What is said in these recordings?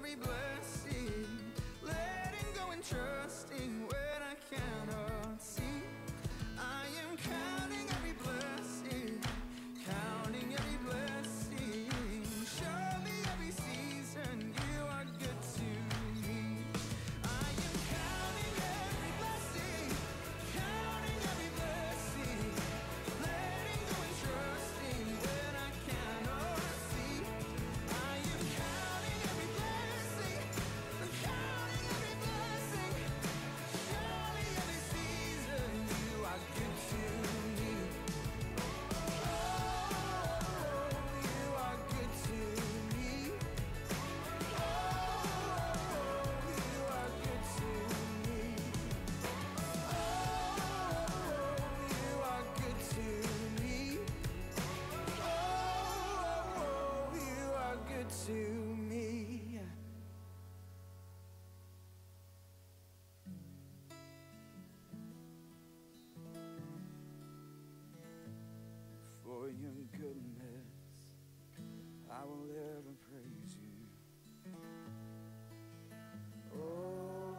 every blessing, letting go and trusting when I cannot see. I am counting every blessing, counting every blessing. Show me every season you are good to me. I am counting every blessing, counting every blessing, letting go and trusting when I cannot see. I am counting every blessing, counting every blessing. Surely every season you are good to me. Oh, you are good to me. Oh, you are good to me. Oh, you are good to me. Oh, you are good to me. For your goodness, I will ever praise you. Oh,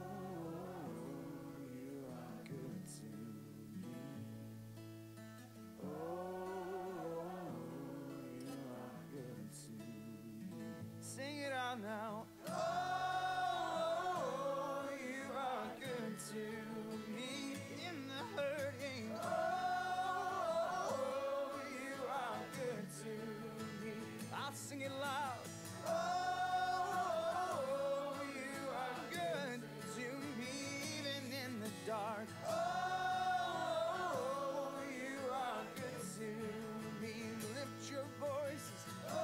you are good to me. Oh, you are good to me. Sing it out now. Oh, you are good to me in the hurting. Oh, you are good to me. I'll sing it loud. Oh, you are good to me even in the dark. Oh, you are good to me. Lift your voices. Oh,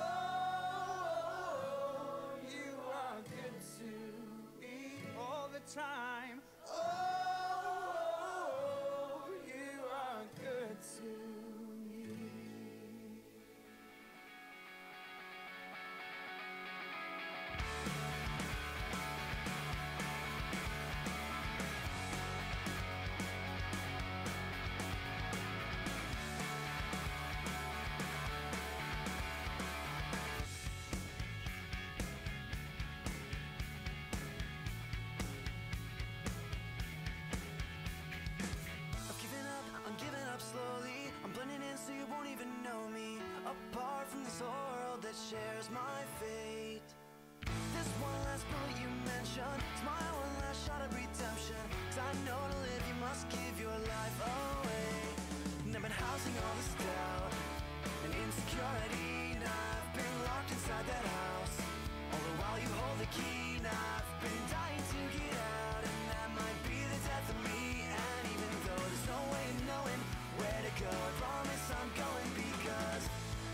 you are good to me all the time. Oh, you are good to me. I'm giving up slowly. I'm blending in so you won't even know me. Apart from this world that shares my fate. This one last bullet you mentioned, it's my one last shot at redemption. 'Cause I know to live you must give your life away. And I've been housing all this doubt and insecurity. And I've been locked inside that house. All the while you hold the key. And I've been dying to get out. And that might be the death of me. And even though there's no way of knowing where to go, I promise I'm going because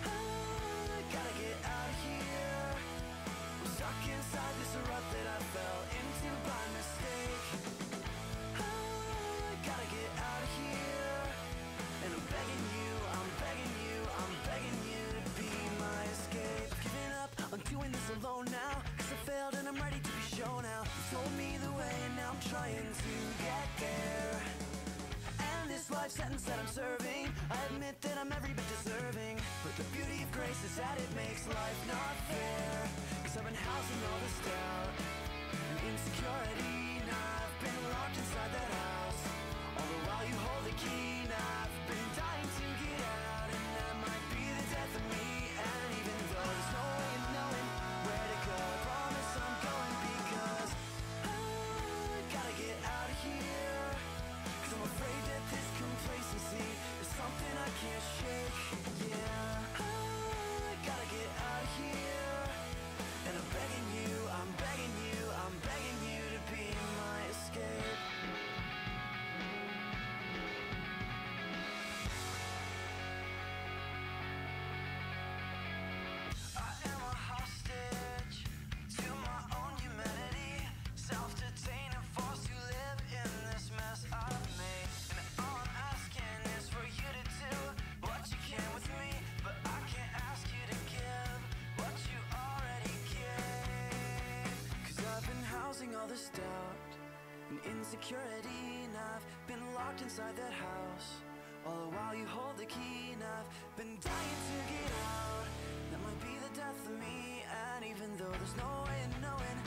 I gotta get out of here. I'm stuck inside this rut that I fell into by mistake. I gotta get out of here. And I'm begging you, I'm begging you, I'm begging you to be my escape. Giving up on doing this alone now. 'Cause I failed and I'm ready to be shown out. You told me the way and now I'm trying to get there. And this life sentence that I'm serving, I admit that I'm every bit deserving. But the beauty of grace is that it makes life not fair. 'Cause I've been housing all this doubt and insecurity. And I've been locked inside that house. All the while you hold the key. And I've been dying to get out. And that might be the death of me. And even though there's no way of knowing where to go, I promise I'm going because I gotta get out of here. 'Cause I'm afraid that this complacency is something I can't shake. Yeah, I gotta get out of here. And I'm begging you, I'm begging you, I'm begging you to be my escape. I am a hostage to my own humanity, self-detained and forced to live in this mess I've made. And all I'm asking is for you to do what you can with me, but I can't ask you to give what you already gave. 'Cause I've been housing all this doubt and insecurity. And I've been locked inside that house. All the while you hold the key. And I've been dying to get out. That might be the death of me. And even though there's no way of knowing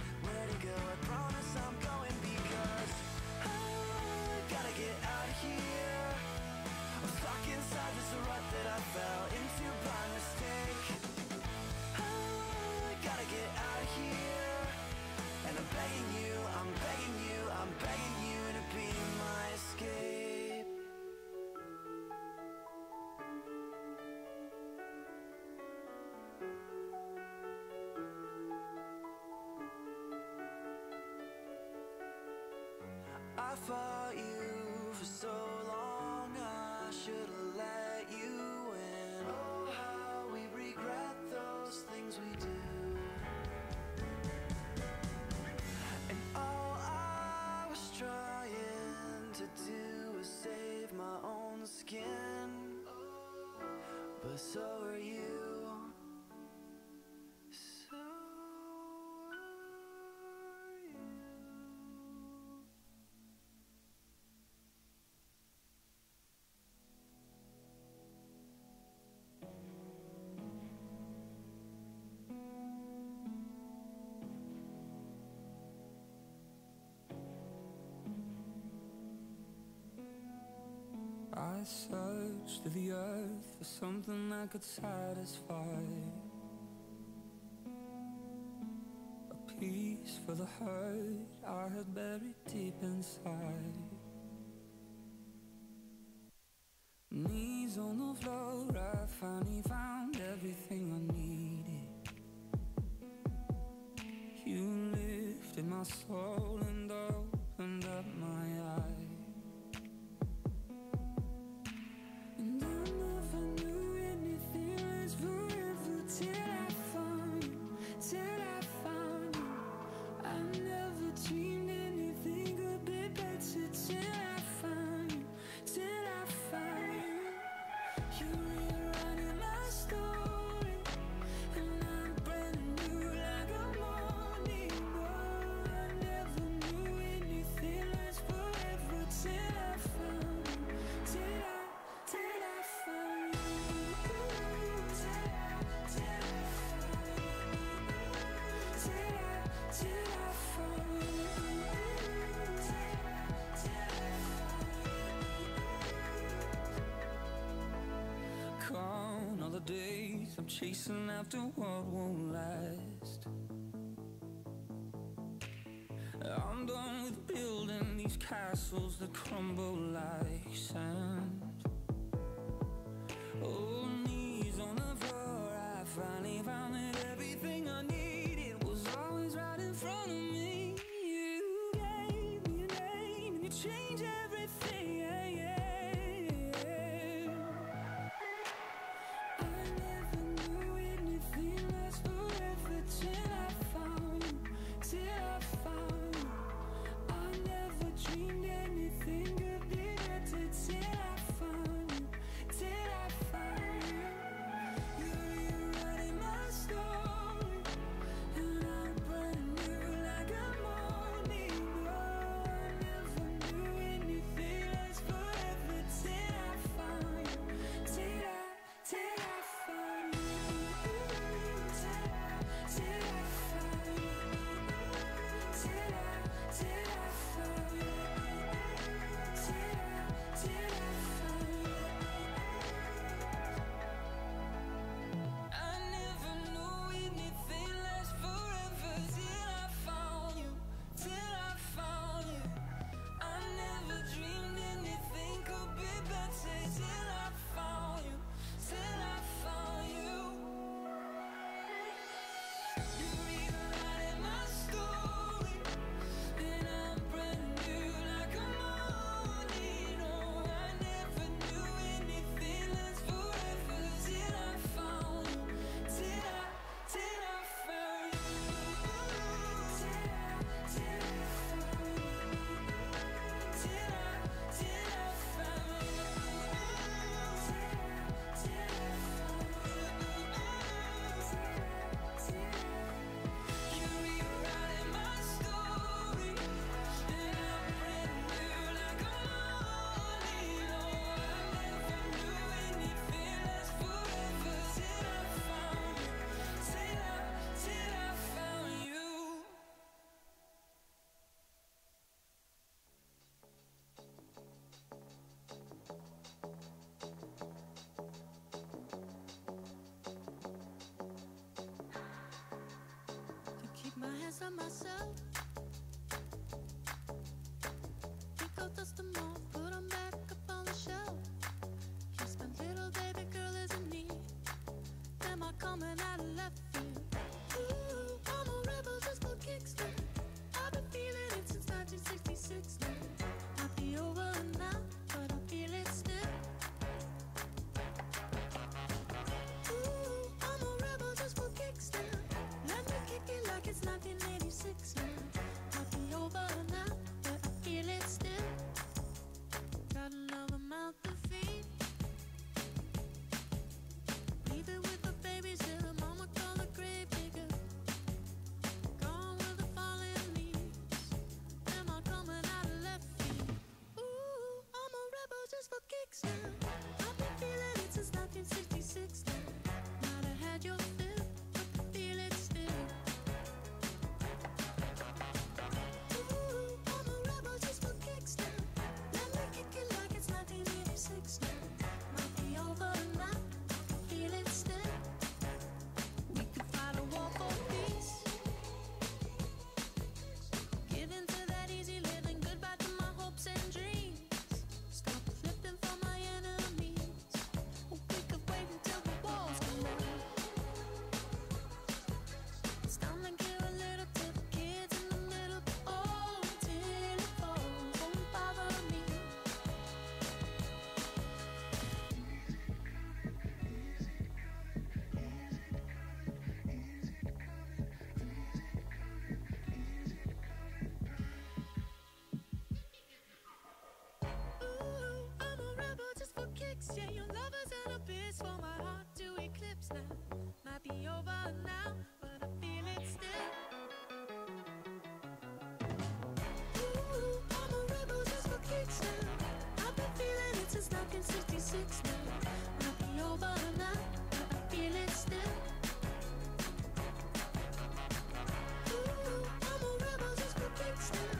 I fought you for so long, I should've let you in. Oh, how we regret those things we do. And all I was trying to do was save my own skin, but so are you. So I searched through the earth for something that could satisfy, a peace for the hurt I had buried deep inside. Knees on the floor, I finally found everything I needed. You lifted my soul and opened up my eyes. And I never knew anything lasts forever till I found you, till I found you. I never dreamed anything could be better till I found you, till I found you. You're rewriting my story, and I'm brand new like a morning glow. I never knew anything lasts forever till I found you, till I found you, till I found you, till I found you, Count all the days I'm chasing after what won't last. I'm done with building these castles that crumble like sand. Oh, knees on the floor, I finally found that everything I needed was always right in front of me. You gave me a name and you changed everything, yeah, yeah. I never knew anything lasts forever till I found you, till I found you. I never dreamed anything could be better till I found you. it's 1986 now. Might be over now, but I feel it still. Got another mouth to feed. Leave it with the babies till the mama call the grave digger. Gone with the falling leaves. Am I coming out of left field? Ooh, I'm a rebel just for kicks now. I've been feeling it since 1966 now. Might have had your fill, but I feel it still. Ooh, I'm a rebel just for kicks now. Let me kick it like it's 1986 now. Might be over now, I feel it still. We could fight a war for peace. Give in to that easy living, goodbye to my hopes and dreams. Stop flipping for my enemies. We could wait until the walls come down. It's time to give a little to the kids in the middle. Oh, till it falls, won't bother me. Ooh, I'm a rebel just for kicks. Yeah, your love is an abyss for my heart to eclipse now. Might be over now, but I feel it still. Ooh, I'm a rebel just for kicks now. I've been feeling it since 1966 now. Might be over now, but I feel it still. Ooh, I'm a rebel just for kicks now.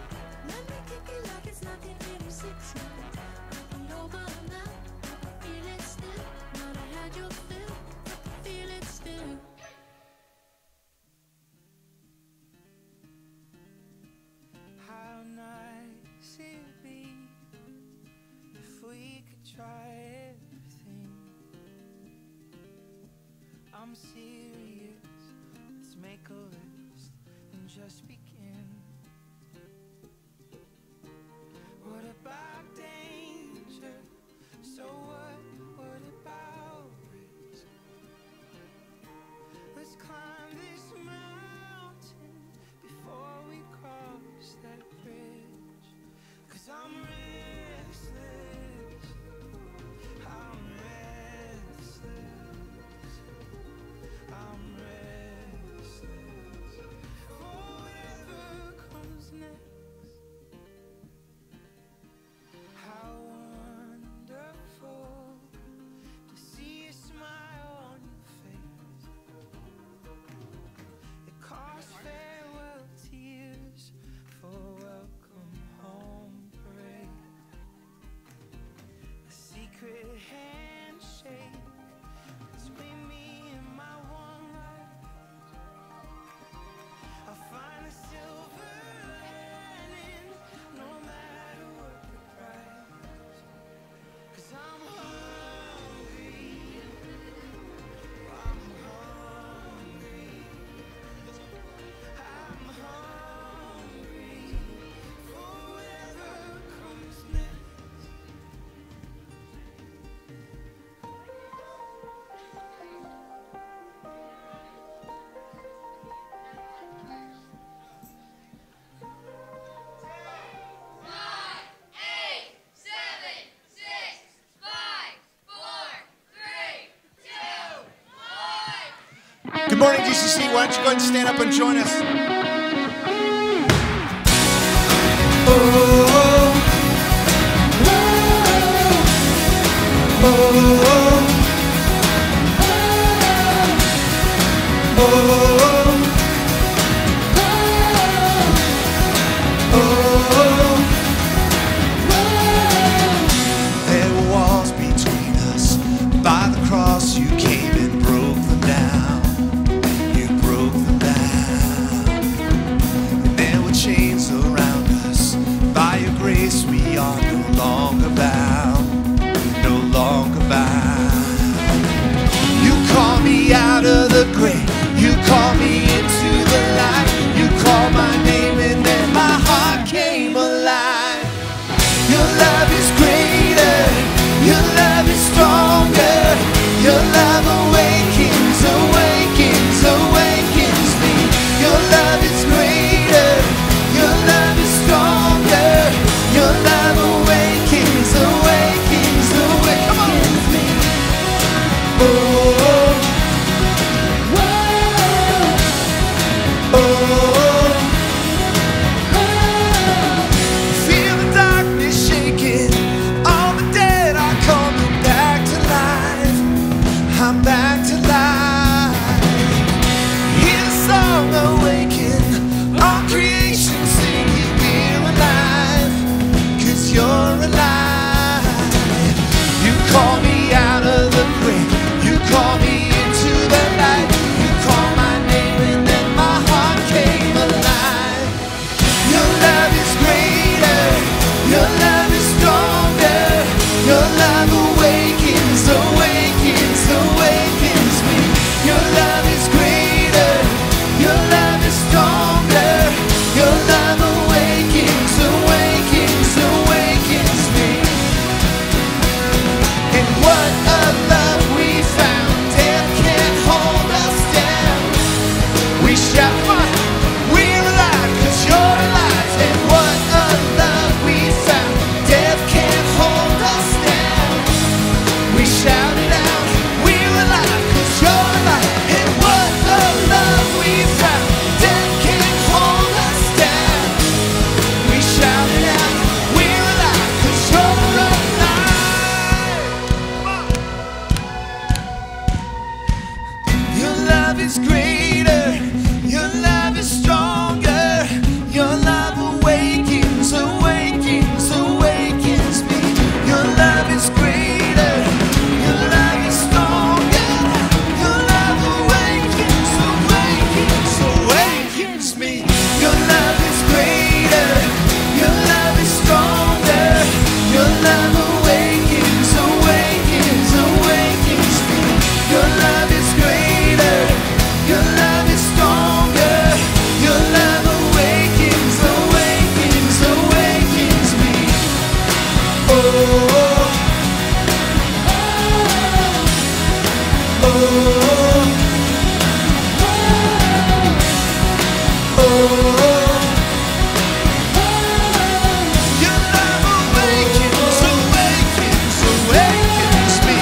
Let me kick it like it's 1986 now. Might be over now, but I feel it still. Might have had your fill, but I feel it still. How nice it'd be if we could try everything. I'm serious, let's make a list and just begin. What about danger? So what about risk? Let's climb this mountain before we cross that bridge. 'Cause I'm restless, I'm restless, I'm restless for whatever comes next. How wonderful to see a smile on your face. It costs farewell tears for welcome home parade. A secret handshake between me and my one life. I'll find a silver lining no matter what the price. 'Cause I'm hungry, I'm hungry, I'm hungry for whatever comes next. Good morning, GCC. Why don't you go ahead and stand up and join us? There were walls between us. By the cross you came and broke them down. You broke them down. And there were chains around us. By your grace we are no longer bound. No longer bound. You call me out of the grave. You call me. Your love is greater. Your love is stronger. Your love awakens, awakens, awakens me. Your love is greater. Your love is stronger. Your love awakens, awakens, awakens me. Oh, oh, oh, your love awakens, awakens, awakens me.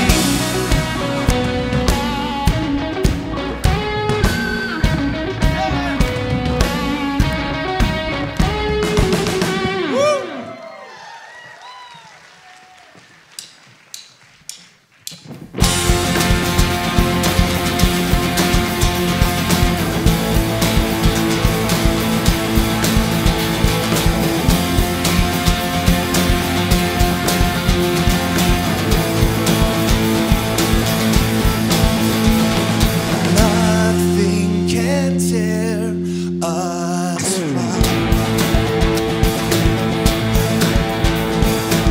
Nothing can tear us from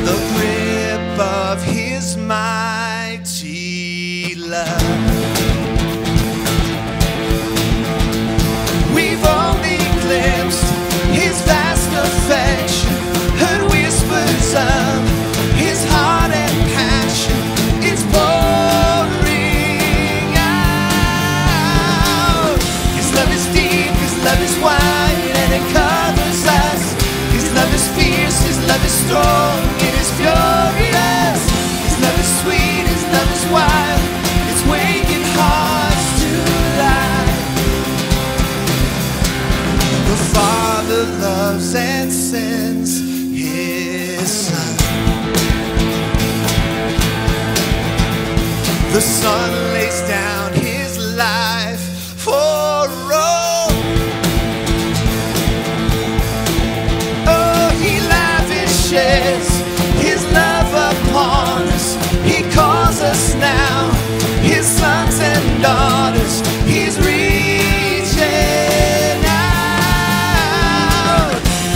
the grip of His mighty love. We've only glimpsed His vast affection, heard whispers of His heart and passion. It's pouring out. His love is deep, His love is wide, and it covers us. His love is fierce, His love is strong, it is furious. His love is sweet, His love is wild, it's waking hearts to life. The Father loves and sends His Son. The Son lays down His life for all. Oh, He lavishes His love upon us. He calls us now His sons and daughters. He's reaching out.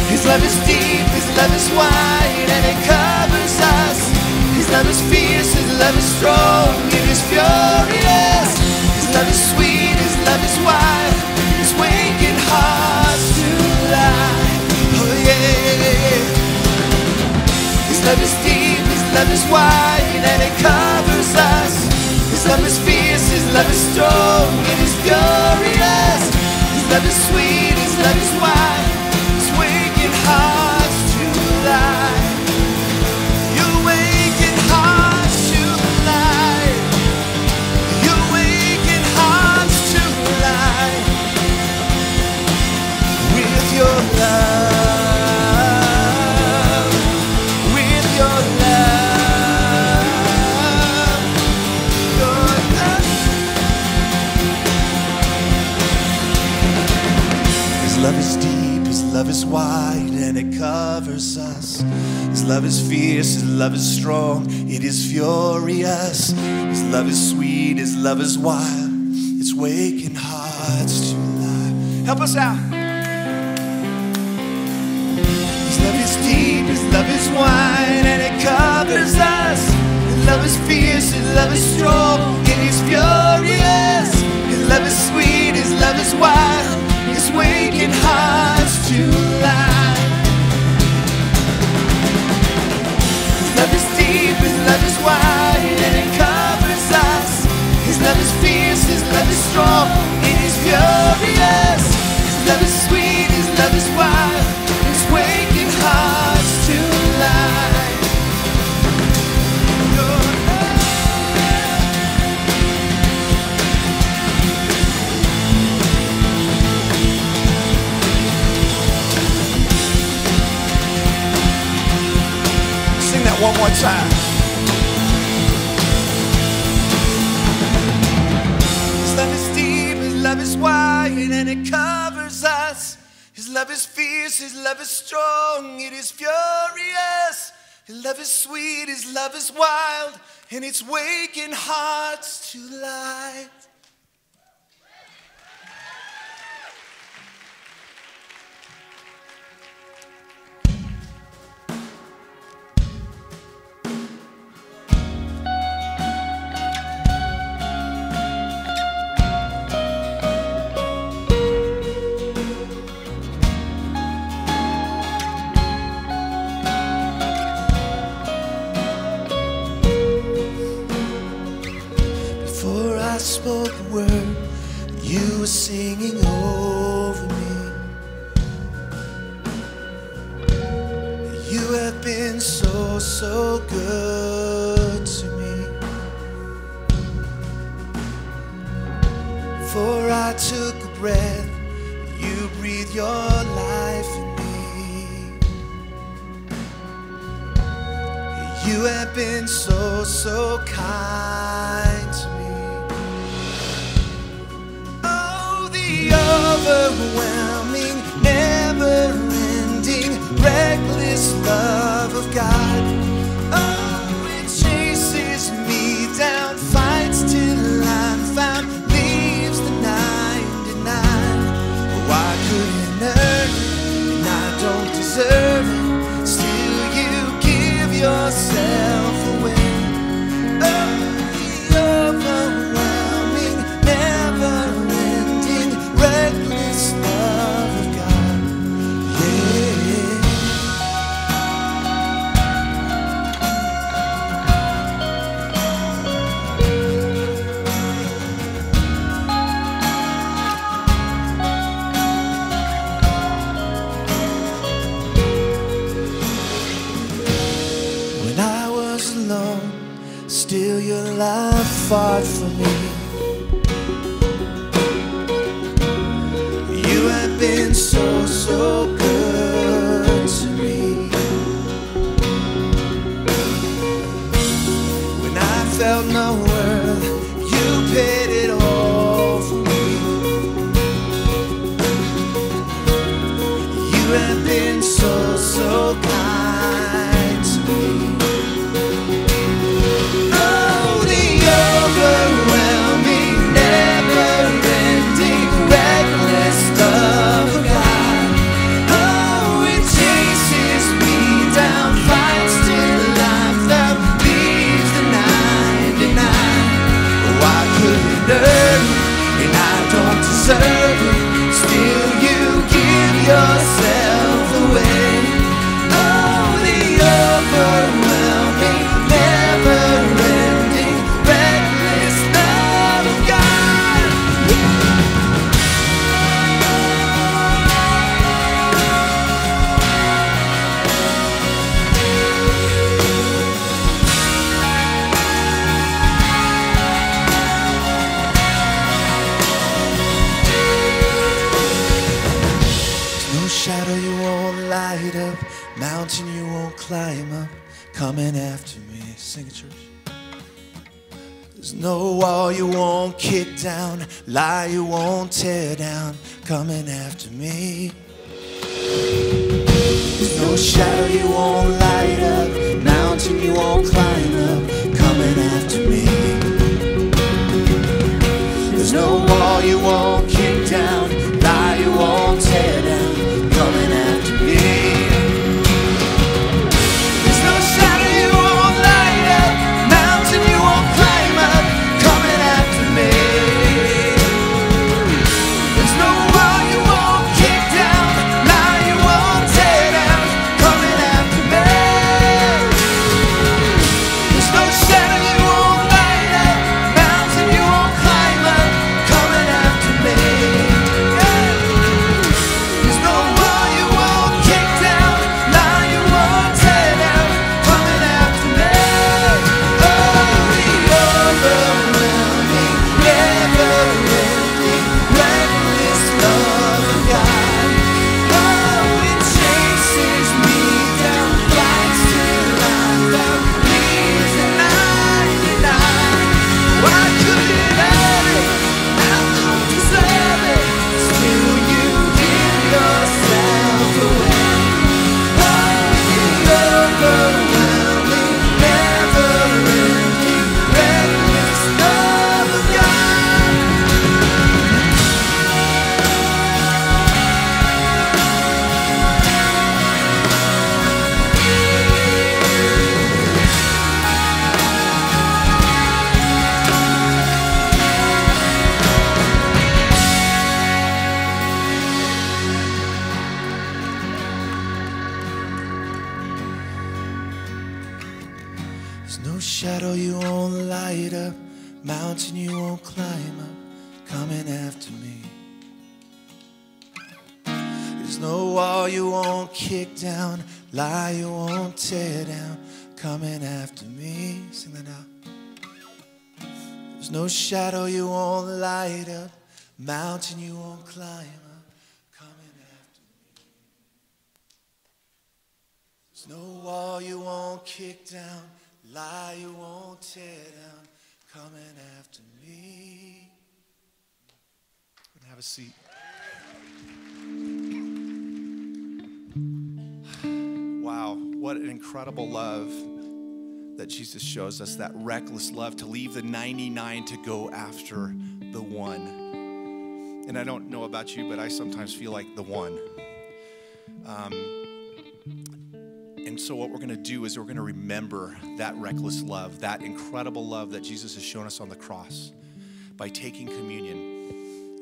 His love is deep, His love is wide, and it covers us. His love is fierce, His love is strong, it is furious. His love is sweet, His love is wild, it's waking hearts to life. Oh yeah. His love is deep, His love is wide, and it covers us. His love is fierce, His love is strong, it is furious. His love is sweet, His love is wild, it's waking hearts to life. You're waking hearts to life. You're waking hearts to life with your love, with your love, your love. His love is deep, His love is wide, and it covers us. His love is fierce, His love is strong, it is furious. His love is sweet, His love is wild, it's waking hearts to life. Help us out. His love is deep, His love is wide, and it covers us. His love is fierce, His love is strong, it is furious. His love is sweet, His love is wild, it's waking hearts to life. His love is deep, His love is wide, and it covers us. His love is fierce, His love is strong, it is furious. His love is sweet, His love is wild, it's waking hearts to life. Your love. Sing that one more time. His love is deep, His love is wide, and it covers us. His love is fierce, His love is strong, it is furious. His love is sweet, His love is wild, and it's waking hearts to life. so good to me. For I took a breath, you breathed your life in me. You have been so, so kind to me. Oh, the overwhelming, never-ending, reckless love of God. Oh, it chases me down, fights till I'm found, leaves the 99. Oh, I couldn't earn it, and I don't deserve it. Still, you give yourself away. Oh, the overwhelming, never-ending, reckless love of God. Yeah. When I was alone, still your love fought for me. You have been so, so good to me. When I felt no worth, you paid it all for me. You have been so, so kind to me. Oh, the overwhelming, never-ending, reckless love of God. Oh, it chases me down, fights till I'm found, leaves the 99. Oh, I couldn't earn it, and I don't deserve it. Still, you give yourself away. Oh, the overwhelming, never-ending, reckless love of God. No shadow you won't light up, mountain you won't climb up, coming after me. Sing it, church. There's no wall you won't kick down, lie you won't tear down, coming after me. There's no shadow you won't light up, mountain you won't climb up, coming after me. There's no wall you won't kick down, lie you won't tear down, coming after me. There's no shadow you won't light up, mountain you won't climb up, coming after me. There's no wall you won't kick down, lie you won't tear down, coming after me. There's no shadow you won't light up, mountain you won't climb up, coming after me. There's no wall you won't kick down, lie you won't tear down, coming after me. Oh, the overwhelming, never-ending, reckless love of God. Oh, it chases me down, fights till I'm found, leaves the 99. Why couldn't earn it? I don't deserve it. Still, you give yourself away. Oh, the overwhelming, never-ending, reckless love of God. There's no shadow you won't light up, mountain you won't climb up, coming after me. There's no wall you won't kick down, lie you won't tear down, coming after me. Sing that out. There's no shadow you won't light up, mountain you won't climb up, coming after me. There's no wall you won't kick down, lie you won't tear down, coming after me. Have a seat. Wow, what an incredible love that Jesus shows us, that reckless love to leave the 99 to go after the one. And I don't know about you, but I sometimes feel like the one. And so what we're going to do is we're going to remember that reckless love, that incredible love that Jesus has shown us on the cross by taking communion.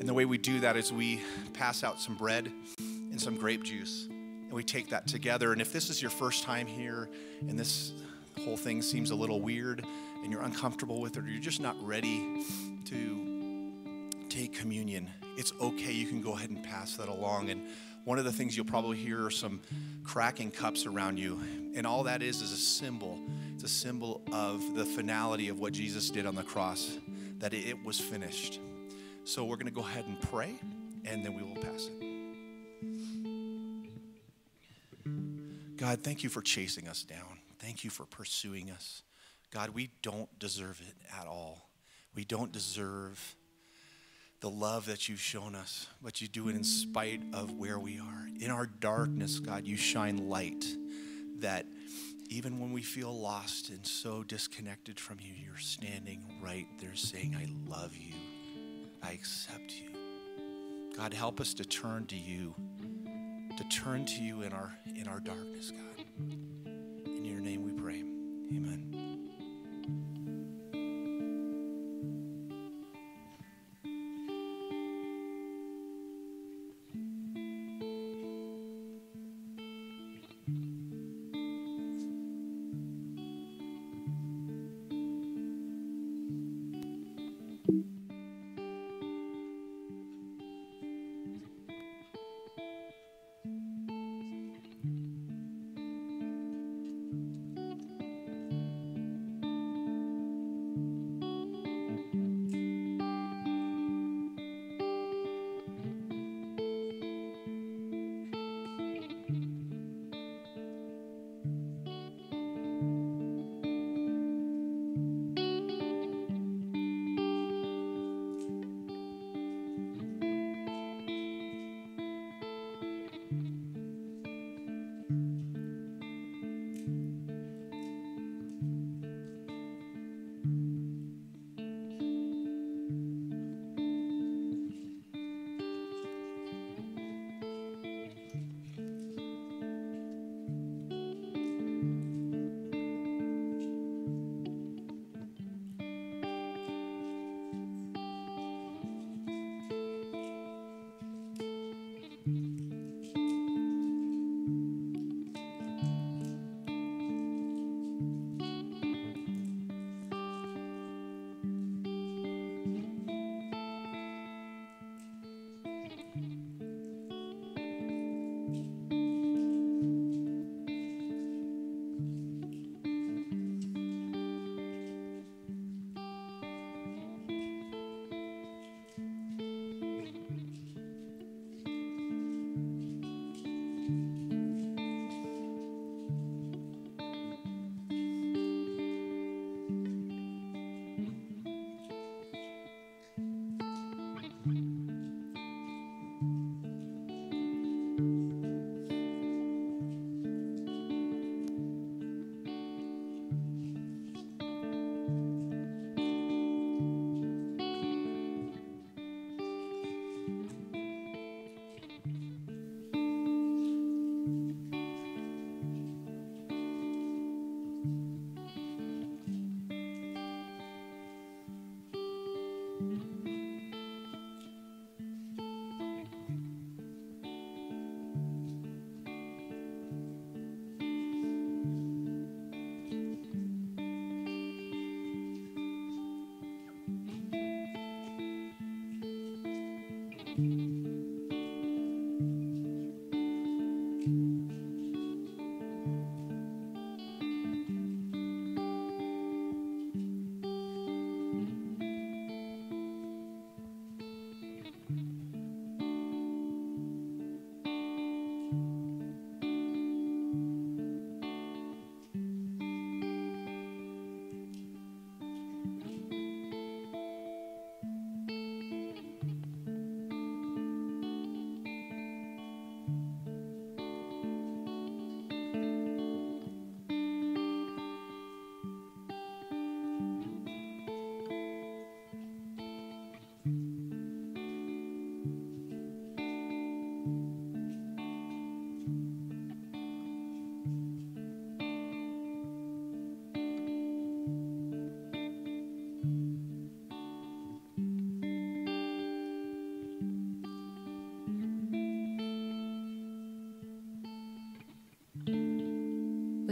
And the way we do that is we pass out some bread and some grape juice, and we take that together. And if this is your first time here and this whole thing seems a little weird and you're uncomfortable with it, or you're just not ready to take communion, it's okay. You can go ahead and pass that along. And one of the things you'll probably hear are some cracking cups around you. And all that is a symbol. It's a symbol of the finality of what Jesus did on the cross, that it was finished. So we're going to go ahead and pray, and then we will pass it. God, thank you for chasing us down. Thank you for pursuing us. God, we don't deserve it at all. We don't deserve the love that you've shown us, but you do it in spite of where we are. In our darkness, God, you shine light that even when we feel lost and so disconnected from you, you're standing right there saying, I love you. I accept you. God, help us to turn to you in our darkness, God. In your name we pray. Amen.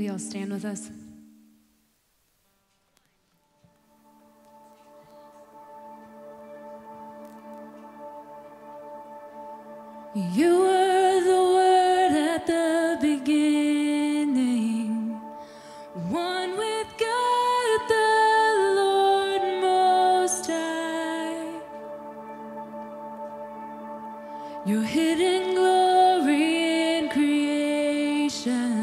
you all stand with us? You were the Word at the beginning, one with God the Lord Most High. Your hidden glory in creation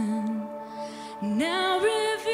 now revealed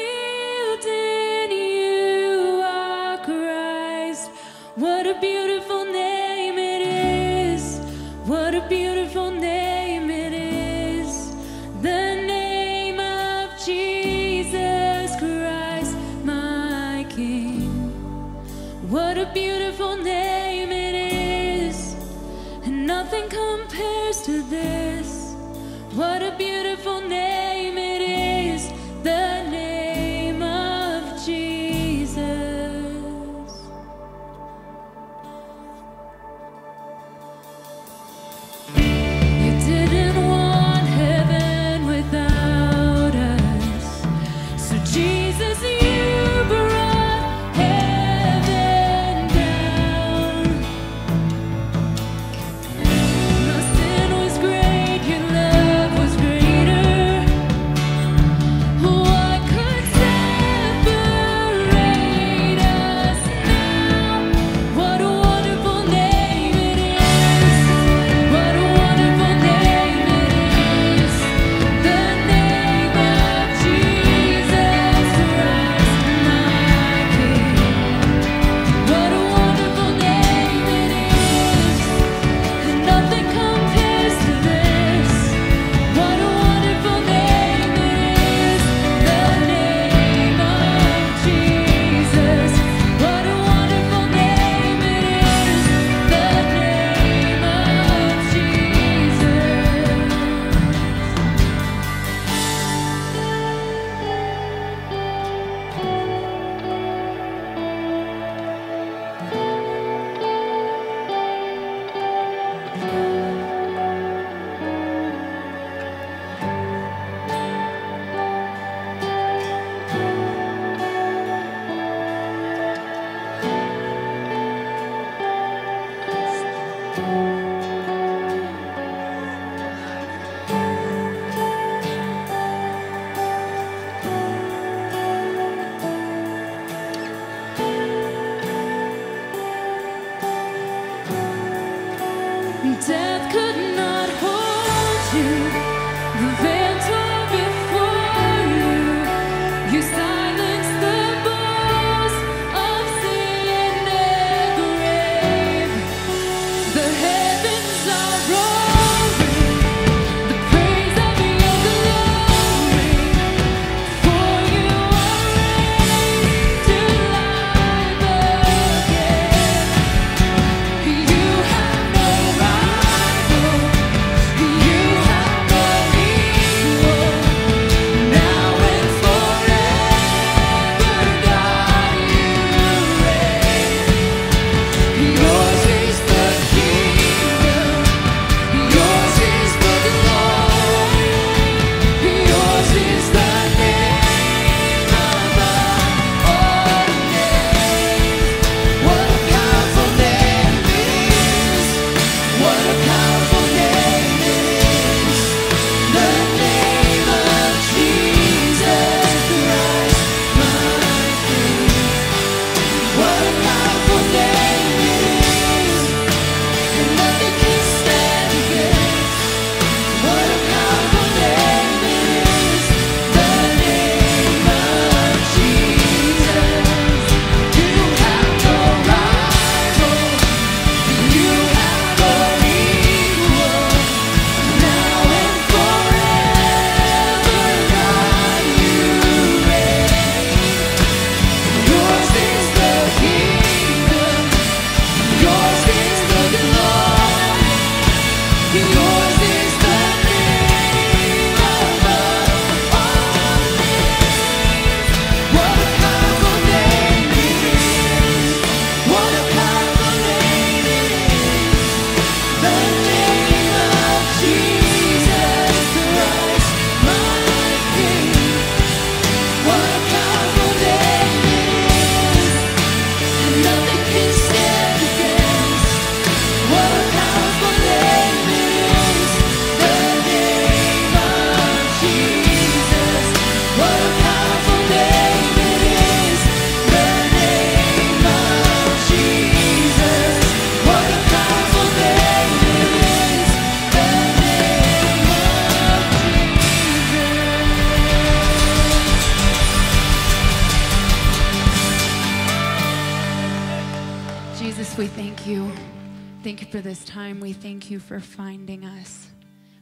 Thank you for this time. We thank you for finding us.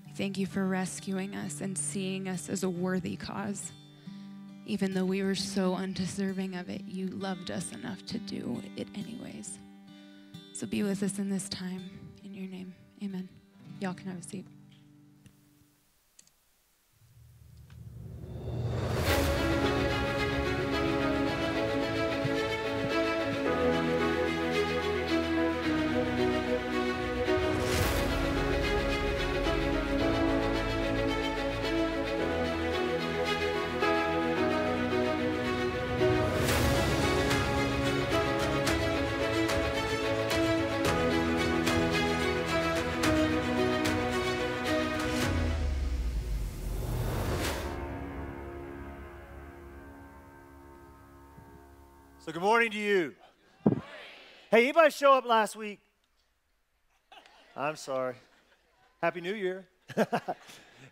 We thank you for rescuing us and seeing us as a worthy cause. Even though we were so undeserving of it, you loved us enough to do it anyways. So be with us in this time. In your name, amen. Y'all can have a seat. So good morning to you. Hey, anybody show up last week? I'm sorry. Happy New Year.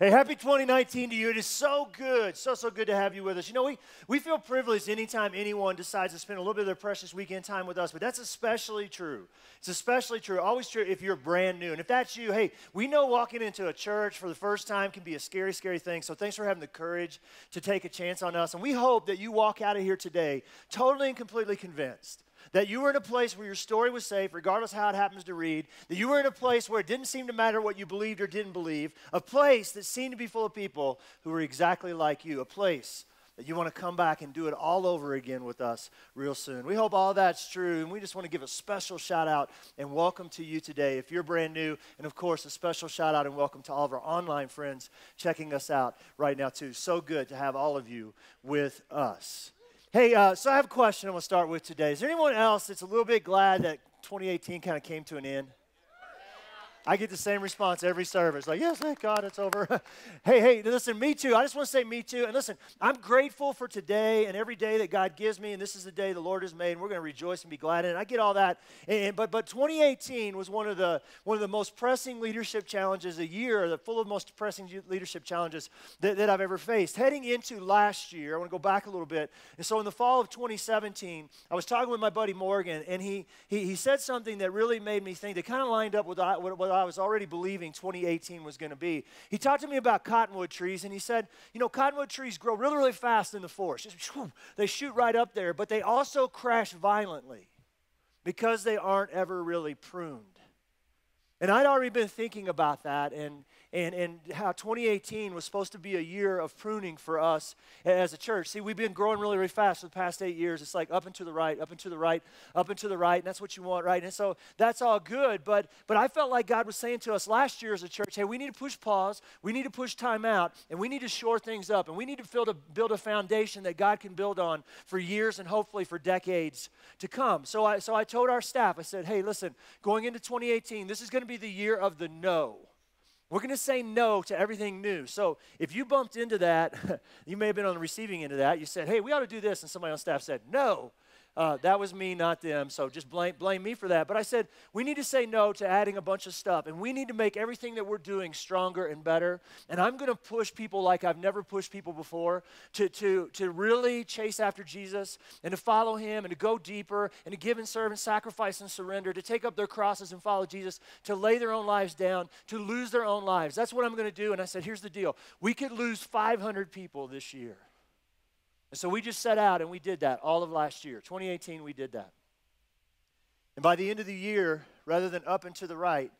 Hey, happy 2019 to you. It is so good, so good to have you with us. You know, we feel privileged anytime anyone decides to spend a little bit of their precious weekend time with us, but that's especially true. It's especially true, always true if you're brand new. And if that's you, hey, we know walking into a church for the first time can be a scary, scary thing, so thanks for having the courage to take a chance on us. And we hope that you walk out of here today totally and completely convinced that you were in a place where your story was safe, regardless how it happens to read, that you were in a place where it didn't seem to matter what you believed or didn't believe, a place that seemed to be full of people who were exactly like you, a place that you want to come back and do it all over again with us real soon. We hope all that's true, and we just want to give a special shout out and welcome to you today if you're brand new, and of course a special shout out and welcome to all of our online friends checking us out right now too. So good to have all of you with us. Hey, so I have a question I'm going to start with today. Is there anyone else that's a little bit glad that 2018 kind of came to an end? I get the same response every service, like, yes, thank God it's over. hey, listen, me too. I just want to say me too. And listen, I'm grateful for today and every day that God gives me, and this is the day the Lord has made, and we're going to rejoice and be glad in it. I get all that. But 2018 was one of the most pressing leadership challenges, a year full of most pressing leadership challenges that I've ever faced. Heading into last year, I want to go back a little bit. And so in the fall of 2017, I was talking with my buddy Morgan, and he said something that really made me think, that kind of lined up with what I was already believing 2018 was going to be. He talked to me about cottonwood trees, and he said, you know, cottonwood trees grow really, really fast in the forest. They shoot right up there, but they also crash violently because they aren't ever really pruned. And I'd already been thinking about that and how 2018 was supposed to be a year of pruning for us as a church. See, we've been growing really, really fast for the past 8 years. It's like up and to the right, up and to the right, up and to the right, and that's what you want, right? And so that's all good, but I felt like God was saying to us last year as a church, hey, we need to push pause, we need to push time out, and we need to shore things up, and we need to build a foundation that God can build on for years and hopefully for decades to come. So I told our staff, I said, hey, listen, going into 2018, this is going to be the year of the no. We're going to say no to everything new. So if you bumped into that, you may have been on the receiving end of that. You said, hey, we ought to do this, and somebody on staff said, no. That was me, not them, so just blame me for that. But I said, we need to say no to adding a bunch of stuff, and we need to make everything that we're doing stronger and better. And I'm going to push people like I've never pushed people before to really chase after Jesus and to follow him and to go deeper and to give and serve and sacrifice and surrender, to take up their crosses and follow Jesus, to lay their own lives down, to lose their own lives. That's what I'm going to do. And I said, here's the deal. We could lose 500 people this year. And so we just set out and we did that all of last year. 2018, we did that. And by the end of the year, rather than up and to the right,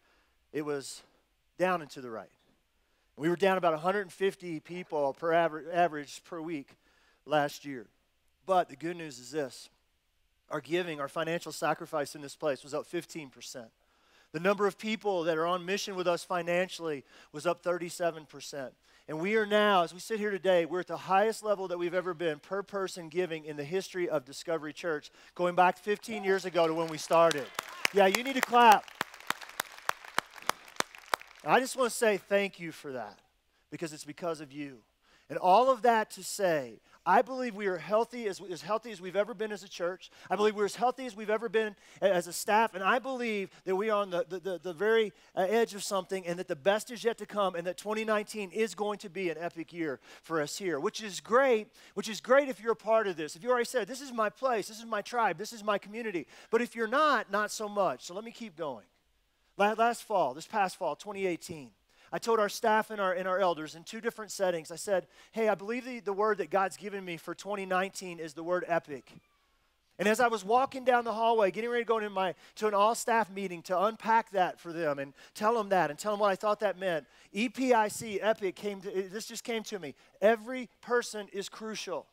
it was down and to the right. We were down about 150 people per average per week last year. But the good news is this. Our giving, our financial sacrifice in this place was up 15%. The number of people that are on mission with us financially was up 37%. And we are now, as we sit here today, we're at the highest level that we've ever been per person giving in the history of Discovery Church, going back 15 years ago to when we started. Yeah, you need to clap. I just want to say thank you for that, because it's because of you. And all of that to say, I believe we are healthy as we've ever been as a church. I believe we're as healthy as we've ever been as a staff. And I believe that we are on the very edge of something, and that the best is yet to come, and that 2019 is going to be an epic year for us here, which is great if you're a part of this. If you already said, this is my place, this is my tribe, this is my community. But if you're not so much. So let me keep going. Last fall, this past fall, 2018, I told our staff and our elders in 2 different settings, I said, hey, I believe the word that God's given me for 2019 is the word epic. And as I was walking down the hallway, getting ready to go to an all-staff meeting to unpack that for them and tell them that and tell them what I thought that meant, EPIC, epic, this just came to me. Every person is crucial.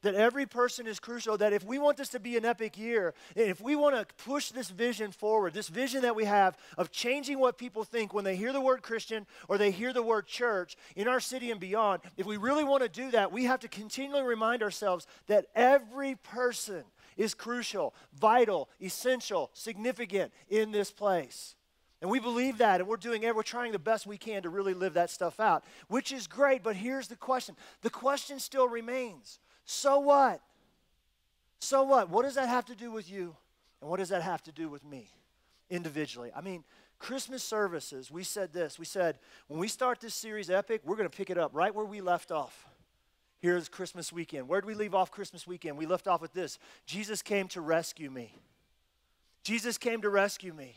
That every person is crucial, that if we want this to be an epic year, if we want to push this vision forward, this vision that we have of changing what people think when they hear the word Christian or they hear the word church in our city and beyond, if we really want to do that, we have to continually remind ourselves that every person is crucial, vital, essential, significant in this place. And we believe that, and we're trying the best we can to really live that stuff out, which is great, but here's the question. The question still remains. So what? So what? What does that have to do with you? And what does that have to do with me individually? I mean, Christmas services, we said this. We said, when we start this series, Epic, we're going to pick it up right where we left off. Here's Christmas weekend. Where did we leave off Christmas weekend? We left off with this. Jesus came to rescue me. Jesus came to rescue me.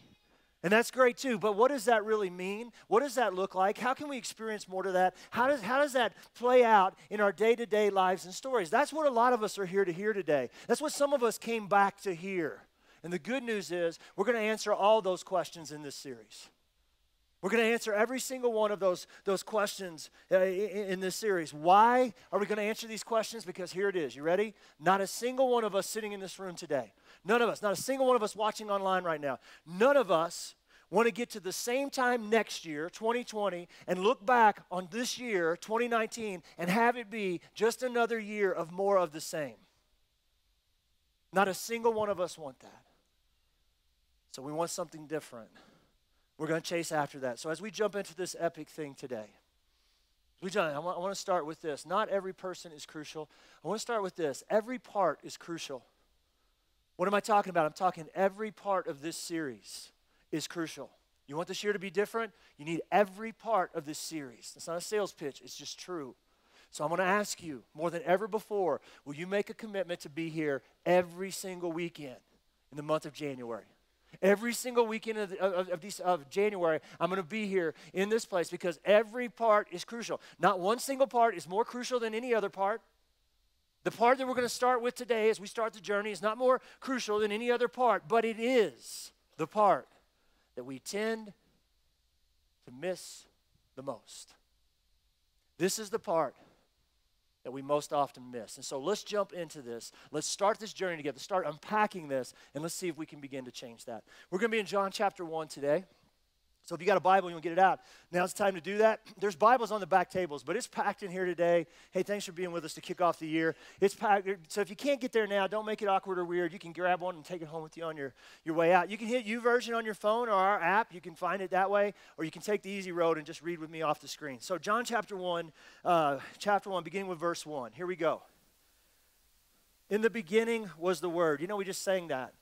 And that's great too, but what does that really mean? What does that look like? How can we experience more to that? How does that play out in our day-to-day lives and stories? That's what a lot of us are here to hear today. That's what some of us came back to hear. And the good news is we're going to answer all those questions in this series. We're going to answer every single one of those questions in this series. Why are we going to answer these questions? Because here it is. You ready? Not a single one of us sitting in this room today, none of us, not a single one of us watching online right now, none of us want to get to the same time next year, 2020, and look back on this year, 2019, and have it be just another year of more of the same. Not a single one of us want that. So we want something different. We're going to chase after that. So as we jump into this epic thing today, I want to start with this. Not every person is crucial. I want to start with this. Every part is crucial. What am I talking about? I'm talking every part of this series is crucial. You want this year to be different? You need every part of this series. It's not a sales pitch. It's just true. So I'm going to ask you, more than ever before, will you make a commitment to be here every single weekend in the month of January? Every single weekend of January, I'm going to be here in this place because every part is crucial. Not one single part is more crucial than any other part. The part that we're going to start with today as we start the journey is not more crucial than any other part, but it is the part that we tend to miss the most. This is the part that we most often miss. And so let's jump into this. Let's start this journey together. Start unpacking this, and let's see if we can begin to change that. We're going to be in John chapter 1 today. So if you got a Bible, you want to get it out. Now's the time to do that. There's Bibles on the back tables, but it's packed in here today. Hey, thanks for being with us to kick off the year. It's packed. So if you can't get there now, don't make it awkward or weird. You can grab one and take it home with you on your way out. You can hit YouVersion on your phone or our app. You can find it that way, or you can take the easy road and just read with me off the screen. So John chapter 1, beginning with verse 1. Here we go. In the beginning was the Word. You know, we just sang that.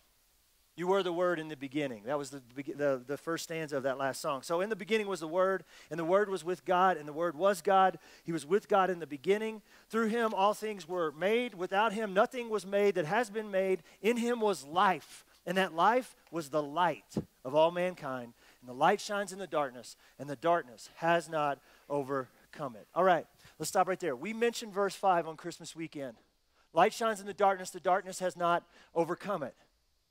You were the Word in the beginning. That was the first stanza of that last song. So in the beginning was the Word, and the Word was with God, and the Word was God. He was with God in the beginning. Through Him all things were made. Without Him nothing was made that has been made. In Him was life, and that life was the light of all mankind. And the light shines in the darkness, and the darkness has not overcome it. All right, let's stop right there. We mentioned verse 5 on Christmas weekend. Light shines in the darkness has not overcome it.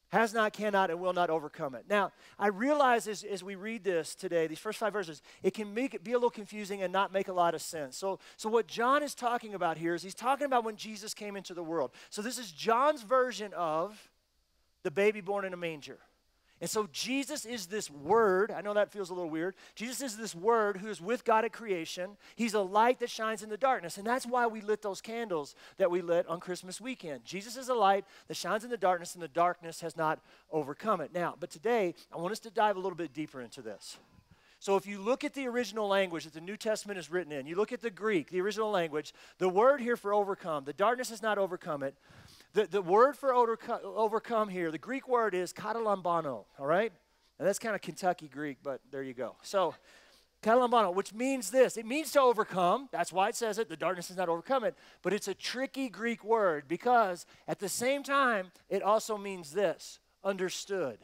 Has not, cannot, and will not overcome it. Now, I realize as we read this today, these first 5 verses, it can be a little confusing and not make a lot of sense. So what John is talking about here is he's talking about when Jesus came into the world. So this is John's version of the baby born in a manger. And so Jesus is this Word. I know that feels a little weird. Jesus is this Word who is with God at creation. He's a light that shines in the darkness. And that's why we lit those candles that we lit on Christmas weekend. Jesus is a light that shines in the darkness, and the darkness has not overcome it. Now, but today, I want us to dive a little bit deeper into this. So if you look at the original language that the New Testament is written in, you look at the Greek, the original language, the word here for overcome, the darkness has not overcome it. The word for overcome here, the Greek word is katalambano, all right? And that's kind of Kentucky Greek, but there you go. So katalambano, which means this. It means to overcome. That's why it says it. The darkness has not overcome it. But it's a tricky Greek word because at the same time, it also means this, understood.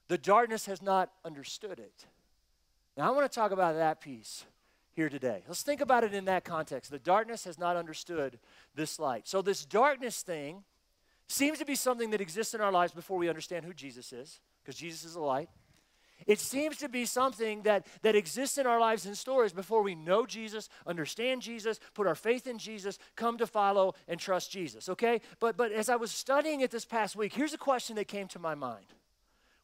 The darkness has not understood it. Now, I want to talk about that piece here today. Let's think about it in that context. The darkness has not understood this light. So this darkness thing seems to be something that exists in our lives before we understand who Jesus is, because Jesus is the light. It seems to be something that exists in our lives in stories before we know Jesus, understand Jesus, put our faith in Jesus, come to follow and trust Jesus, okay? But as I was studying it this past week, here's a question that came to my mind.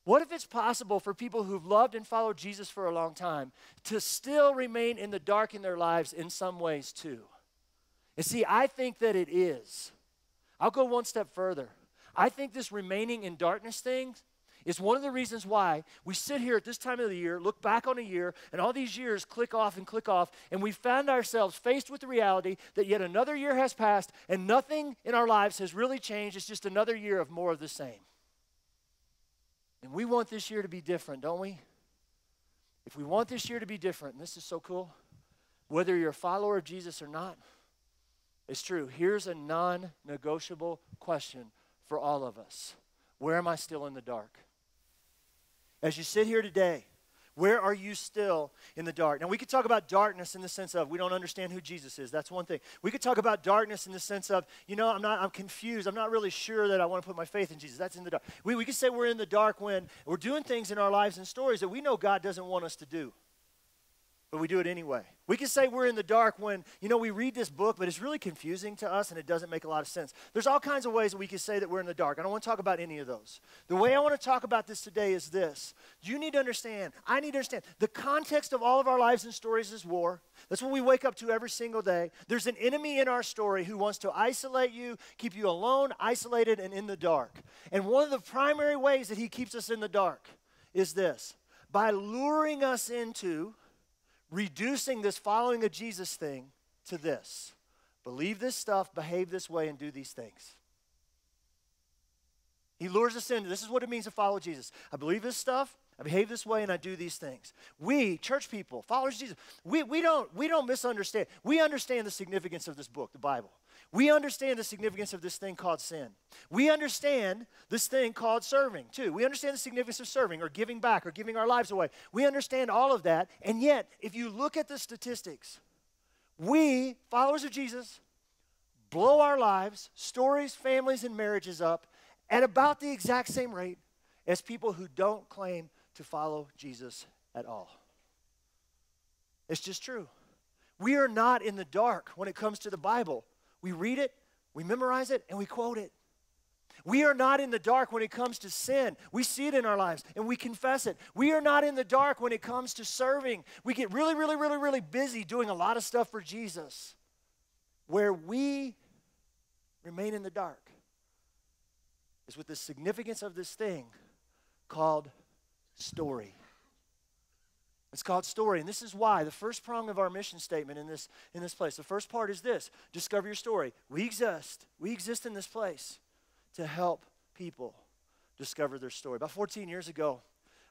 What if it's possible for people who've loved and followed Jesus for a long time to still remain in the dark in their lives in some ways too? And see, I think that it is. I'll go one step further. I think this remaining in darkness thing is one of the reasons why we sit here at this time of the year, look back on a year, and all these years click off, and we found ourselves faced with the reality that yet another year has passed and nothing in our lives has really changed. It's just another year of more of the same. And we want this year to be different, don't we? If we want this year to be different, and this is so cool, whether you're a follower of Jesus or not, it's true. Here's a non-negotiable question for all of us. Where am I still in the dark? As you sit here today, where are you still in the dark? Now, we could talk about darkness in the sense of we don't understand who Jesus is. That's one thing. We could talk about darkness in the sense of, I'm confused. I'm not really sure that I want to put my faith in Jesus. That's in the dark. We could say we're in the dark when we're doing things in our lives and stories that we know God doesn't want us to do, but we do it anyway. We can say we're in the dark when, we read this book, but it's really confusing to us and it doesn't make a lot of sense. There's all kinds of ways that we can say that we're in the dark. I don't want to talk about any of those. The way I want to talk about this today is this. You need to understand, I need to understand, the context of all of our lives and stories is war. That's what we wake up to every single day. There's an enemy in our story who wants to isolate you, keep you alone, isolated, and in the dark. And one of the primary ways that he keeps us in the dark is this. By luring us into reducing this following of Jesus thing to this. Believe this stuff, behave this way, and do these things. He lures us into, this is what it means to follow Jesus. I believe this stuff, I behave this way, and I do these things. We, church people, followers of Jesus, we don't misunderstand. We understand the significance of this book, the Bible. We understand the significance of this thing called sin. We understand this thing called serving, too. We understand the significance of serving or giving back or giving our lives away. We understand all of that, and yet, if you look at the statistics, we, followers of Jesus, blow our lives, stories, families, and marriages up at about the exact same rate as people who don't claim to follow Jesus at all. It's just true. We are not in the dark when it comes to the Bible. We read it, we memorize it, and we quote it. We are not in the dark when it comes to sin. We see it in our lives, and we confess it. We are not in the dark when it comes to serving. We get really, really, really, really busy doing a lot of stuff for Jesus. Where we remain in the dark is with the significance of this thing called story. It's called story, and this is why the first prong of our mission statement in this place, the first part is this: discover your story. We exist in this place to help people discover their story. About 14 years ago,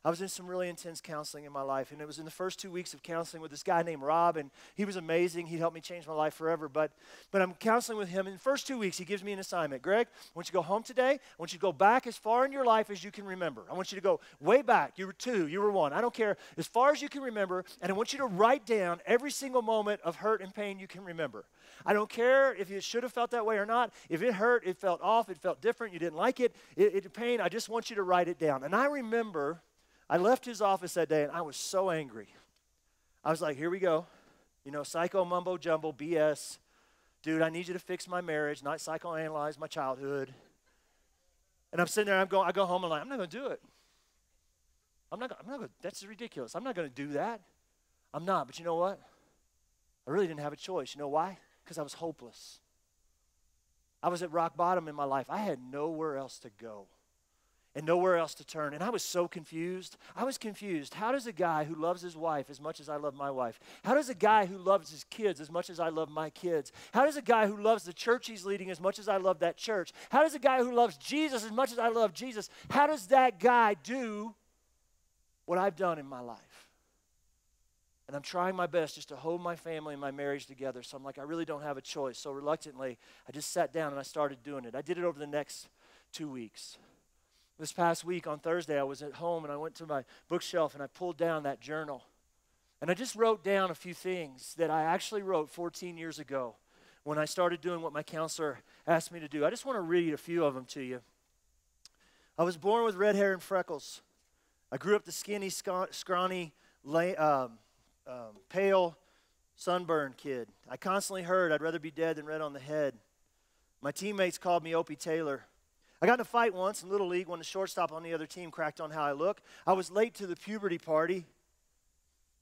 I was in some really intense counseling in my life, and it was in the first 2 weeks of counseling with this guy named Rob, and he was amazing. He helped me change my life forever, but I'm counseling with him. In the first 2 weeks, he gives me an assignment. Greg, I want you to go home today. I want you to go back as far in your life as you can remember. I want you to go way back. You were 2, you were 1. I don't care. As far as you can remember, and I want you to write down every single moment of hurt and pain you can remember. I don't care if you should have felt that way or not. If it hurt, it felt off, it felt different, you didn't like it, pain, I just want you to write it down. And I remember I left his office that day, and I was so angry. I was like, here we go. Psycho mumbo jumbo BS. Dude, I need you to fix my marriage, not psychoanalyze my childhood. And I'm sitting there, I go home, and I'm not going to do it. I'm not going to, that's ridiculous. I'm not going to do that. I'm not, but you know what? I really didn't have a choice. You know why? Because I was hopeless. I was at rock bottom in my life. I had nowhere else to go and nowhere else to turn. And I was so confused. I was confused. How does a guy who loves his wife as much as I love my wife? How does a guy who loves his kids as much as I love my kids? How does a guy who loves the church he's leading as much as I love that church? How does a guy who loves Jesus as much as I love Jesus, how does that guy do what I've done in my life? And I'm trying my best just to hold my family and my marriage together. So I'm like, I really don't have a choice. So reluctantly, I just sat down and I started doing it. I did it over the next 2 weeks. This past week on Thursday, I was at home and I went to my bookshelf and I pulled down that journal. And I just wrote down a few things that I actually wrote 14 years ago when I started doing what my counselor asked me to do. I just want to read a few of them to you. I was born with red hair and freckles. I grew up the skinny, scrawny, pale, sunburned kid. I constantly heard I'd rather be dead than red on the head. My teammates called me Opie Taylor. I got in a fight once in Little League when the shortstop on the other team cracked on how I look. I was late to the puberty party.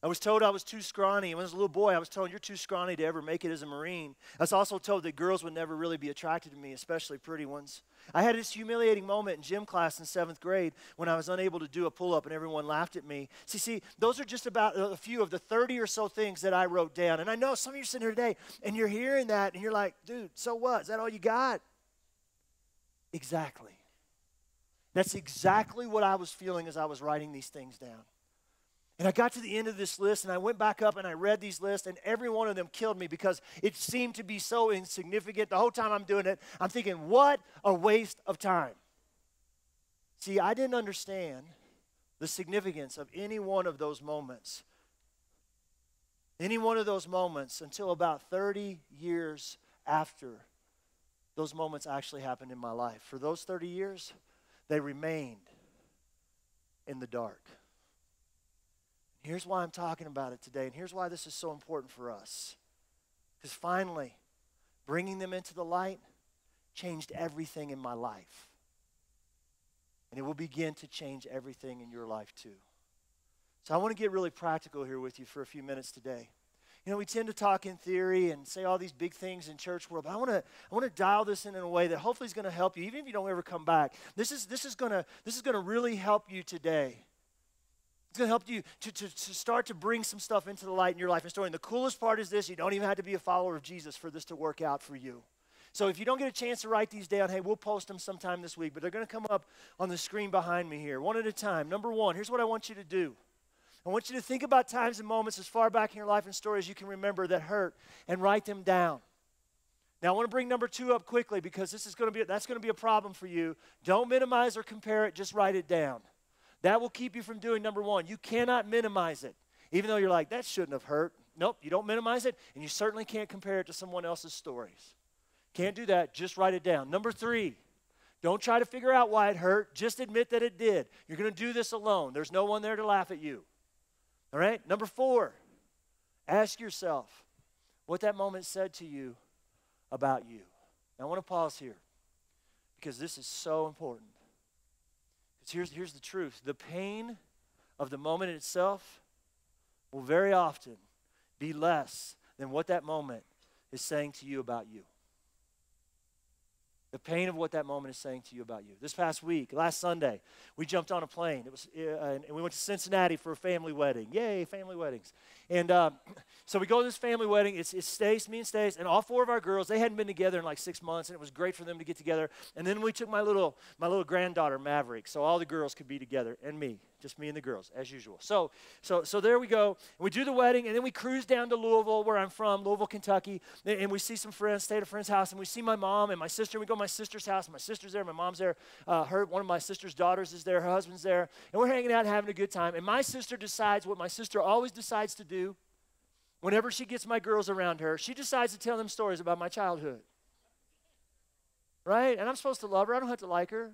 I was told I was too scrawny. When I was a little boy, I was told, you're too scrawny to ever make it as a Marine. I was also told that girls would never really be attracted to me, especially pretty ones. I had this humiliating moment in gym class in 7th grade when I was unable to do a pull-up and everyone laughed at me. See, those are just about a few of the 30 or so things that I wrote down. And I know some of you are sitting here today and you're hearing that and you're like, dude, so what? Is that all you got? Exactly. That's exactly what I was feeling as I was writing these things down. And I got to the end of this list, and I went back up and I read these lists, and every one of them killed me because it seemed to be so insignificant. The whole time I'm doing it, I'm thinking, what a waste of time. See, I didn't understand the significance of any one of those moments. Any one of those moments until about 30 years after those moments actually happened in my life. For those 30 years, they remained in the dark. Here's why I'm talking about it today, and here's why this is so important for us. Because finally, bringing them into the light changed everything in my life. And it will begin to change everything in your life too. So I want to get really practical here with you for a few minutes today. You know, we tend to talk in theory and say all these big things in church world, but I want to dial this in a way that hopefully is going to help you, even if you don't ever come back. This is going to really help you today. It's going to help you to start to bring some stuff into the light in your life and story. And the coolest part is this: you don't even have to be a follower of Jesus for this to work out for you. So if you don't get a chance to write these down, hey, we'll post them sometime this week, but they're going to come up on the screen behind me here, one at a time. Number one, here's what I want you to do. I want you to think about times and moments as far back in your life and story as you can remember that hurt and write them down. Now, I want to bring number two up quickly because that's going to be a problem for you. Don't minimize or compare it, just write it down. That will keep you from doing number one. You cannot minimize it, even though you're like, that shouldn't have hurt. Nope, you don't minimize it, and you certainly can't compare it to someone else's stories. Can't do that, just write it down. Number three, don't try to figure out why it hurt. Just admit that it did. You're going to do this alone. There's no one there to laugh at you. All right? Number four, ask yourself what that moment said to you about you. Now, I want to pause here because this is so important. Here's the truth. The pain of the moment itself will very often be less than what that moment is saying to you about you. The pain of what that moment is saying to you about you. This past week, last Sunday, we jumped on a plane. And we went to Cincinnati for a family wedding. Yay, family weddings. And so we go to this family wedding. It's Stace, me and Stace, and all four of our girls. They hadn't been together in like 6 months, and it was great for them to get together. And then we took my little granddaughter, Maverick, so all the girls could be together, and me. Just me and the girls, as usual. So there we go. We do the wedding, and then we cruise down to Louisville, where I'm from, Louisville, Kentucky, and we see some friends, stay at a friend's house, and we see my mom and my sister. We go to my sister's house, and my sister's there, my mom's there. One of my sister's daughters is there, her husband's there, and we're hanging out and having a good time. And my sister decides what my sister always decides to do whenever she gets my girls around her. She decides to tell them stories about my childhood. Right? And I'm supposed to love her. I don't have to like her.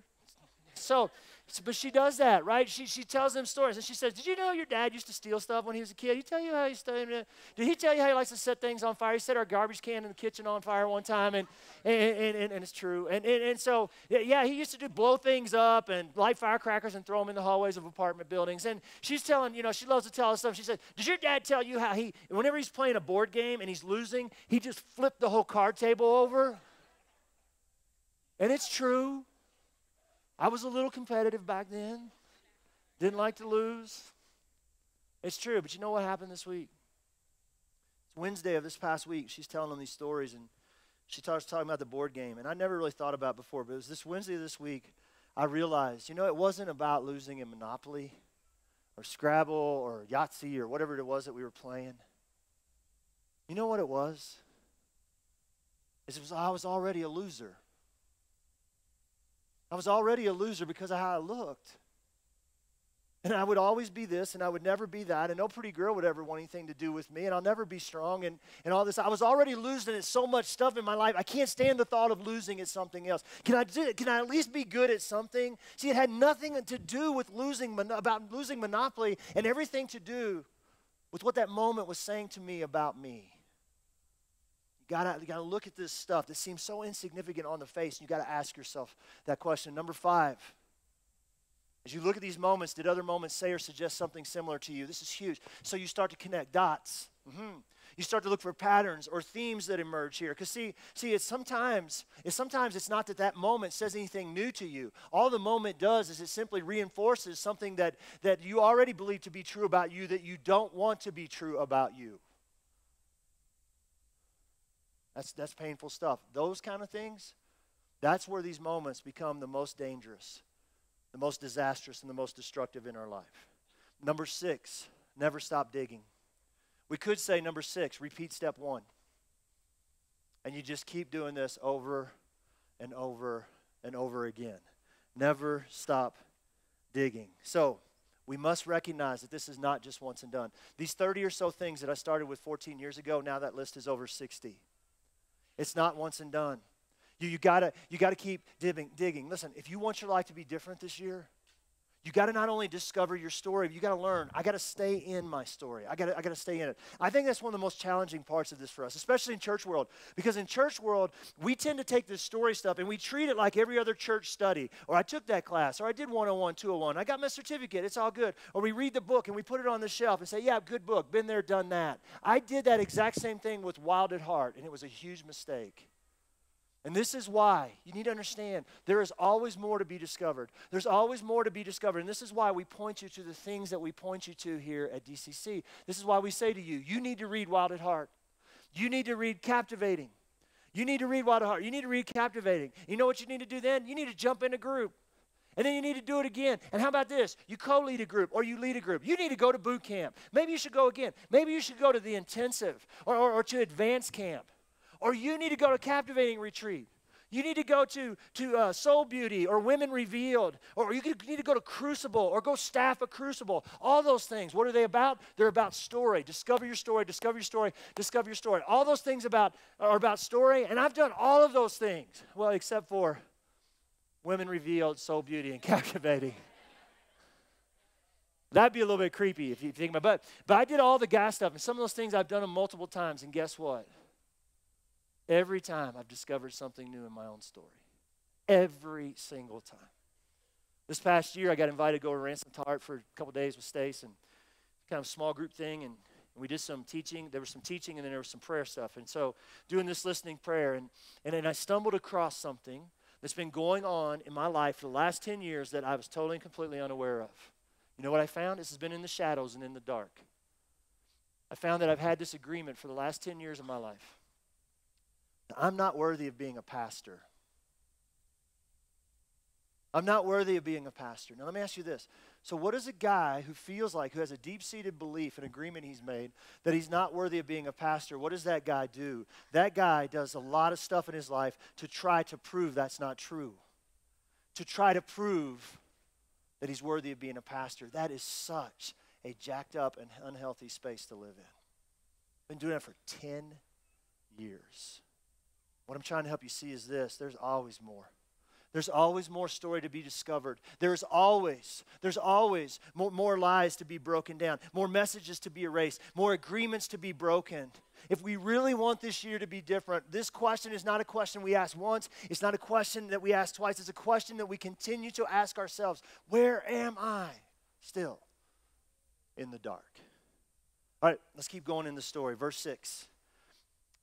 But she does that, right? She tells them stories, and she says, did you know your dad used to steal stuff when he was a kid? Did he tell you how he stole? Did he tell you how he likes to set things on fire? He set our garbage can in the kitchen on fire one time, and it's true. And so, yeah, he used to blow things up and light firecrackers and throw them in the hallways of apartment buildings. And she's telling, she loves to tell us stuff. She said, does your dad tell you how whenever he's playing a board game and he's losing, he just flipped the whole card table over? And it's true. I was a little competitive back then. Didn't like to lose. It's true, but you know what happened this week? It's Wednesday of this past week. She's telling them these stories, and she starts talking about the board game. And I never really thought about it before, but it was this Wednesday of this week I realized, it wasn't about losing in Monopoly or Scrabble or Yahtzee or whatever it was that we were playing. You know what it was? I was already a loser. I was already a loser because of how I looked. And I would always be this, and I would never be that, and no pretty girl would ever want anything to do with me, and I'll never be strong, and all this. I was already losing at so much stuff in my life. I can't stand the thought of losing at something else. Can I at least be good at something? See, it had nothing to do with losing Monopoly, and everything to do with what that moment was saying to me about me. You gotta look at this stuff that seems so insignificant on the face, and you gotta ask yourself that question. Number 5. As you look at these moments, did other moments say or suggest something similar to you? This is huge. So you start to connect dots. You start to look for patterns or themes that emerge here. Because see, it's sometimes it's not that moment says anything new to you. All the moment does is it simply reinforces something that you already believe to be true about you that you don't want to be true about you. That's painful stuff. Those kind of things, that's where these moments become the most dangerous, the most disastrous, and the most destructive in our life. Number 6, never stop digging. We could say number 6, repeat step 1. And you just keep doing this over and over and over again. Never stop digging. So we must recognize that this is not just once and done. These 30 or so things that I started with 14 years ago, now that list is over 60. It's not once and done. You gotta keep digging. Listen, if you want your life to be different this year, you got to not only discover your story, but you got to learn. I got to stay in my story. I got to stay in it. I think that's one of the most challenging parts of this for us, especially in church world. Because in church world, we tend to take this story stuff and we treat it like every other church study. Or I took that class, or I did 101, 201. I got my certificate. It's all good. Or we read the book and we put it on the shelf and say, yeah, good book. Been there, done that. I did that exact same thing with Wild at Heart, and it was a huge mistake. And this is why you need to understand there is always more to be discovered. There's always more to be discovered. And this is why we point you to the things that we point you to here at DCC. This is why we say to you, you need to read Wild at Heart. You need to read Captivating. You need to read Wild at Heart. You need to read Captivating. You know what you need to do then? You need to jump in a group. And then you need to do it again. And how about this? You co-lead a group or you lead a group. You need to go to boot camp. Maybe you should go again. Maybe you should go to the intensive or to advanced camp. Or you need to go to Captivating Retreat. You need to go to Soul Beauty or Women Revealed. Or you need to go to Crucible or go staff a Crucible. All those things, what are they about? They're about story. Discover your story, discover your story, discover your story. All those things are about story, and I've done all of those things. Well, except for Women Revealed, Soul Beauty, and Captivating. That'd be a little bit creepy if you think about it. But I did all the guy stuff, and some of those things I've done them multiple times, and guess what? Every time I've discovered something new in my own story. Every single time. This past year, I got invited to go to Ransom to Heart for a couple days with Stace, and kind of a small group thing, and we did some teaching. There was some teaching, and then there was some prayer stuff. And so doing this listening prayer, and then I stumbled across something that's been going on in my life for the last 10 years that I was totally and completely unaware of. You know what I found? This has been in the shadows and in the dark. I found that I've had this agreement for the last 10 years of my life. I'm not worthy of being a pastor. I'm not worthy of being a pastor. Now, let me ask you this. So what does a guy who feels like, who has a deep-seated belief, an agreement he's made, that he's not worthy of being a pastor, what does that guy do? That guy does a lot of stuff in his life to try to prove that's not true. To try to prove that he's worthy of being a pastor. That is such a jacked up and unhealthy space to live in. Been doing that for 10 years. What I'm trying to help you see is this. There's always more. There's always more story to be discovered. There's always more lies to be broken down, more messages to be erased, more agreements to be broken. If we really want this year to be different, this question is not a question we ask once. It's not a question that we ask twice. It's a question that we continue to ask ourselves. Where am I still in the dark? All right, let's keep going in the story. Verse 6.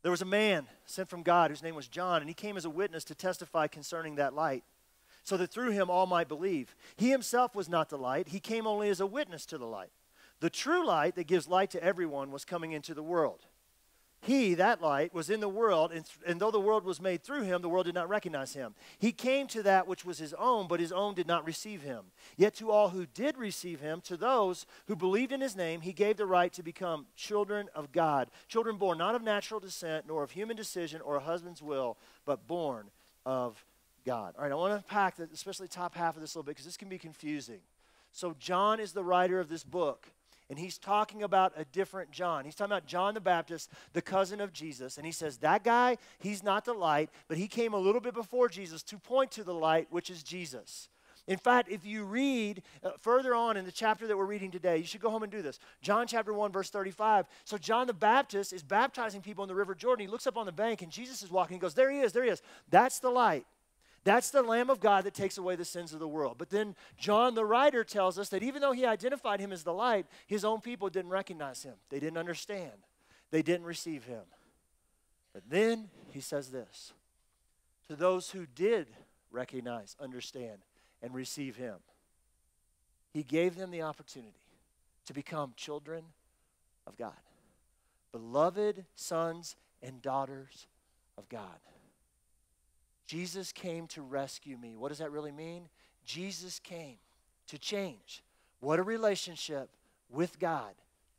There was a man sent from God whose name was John, and he came as a witness to testify concerning that light, so that through him all might believe. He himself was not the light. He came only as a witness to the light. The true light that gives light to everyone was coming into the world. He, that light, was in the world, and though the world was made through him, the world did not recognize him. He came to that which was his own, but his own did not receive him. Yet to all who did receive him, to those who believed in his name, he gave the right to become children of God. Children born not of natural descent, nor of human decision or a husband's will, but born of God. All right, I want to unpack that, especially the top half of this a little bit, because this can be confusing. So John is the writer of this book, and he's talking about a different John. He's talking about John the Baptist, the cousin of Jesus, and he says, that guy, he's not the light, but he came a little bit before Jesus to point to the light, which is Jesus. In fact, if you read further on in the chapter that we're reading today, you should go home and do this. John chapter 1, verse 35. So John the Baptist is baptizing people in the River Jordan. He looks up on the bank, and Jesus is walking. He goes, there he is, there he is. That's the light. That's the Lamb of God that takes away the sins of the world. But then John the writer tells us that even though he identified him as the light, his own people didn't recognize him. They didn't understand. They didn't receive him. But then he says this, to those who did recognize, understand, and receive him, he gave them the opportunity to become children of God, beloved sons and daughters of God. Jesus came to rescue me. What does that really mean? Jesus came to change what a relationship with God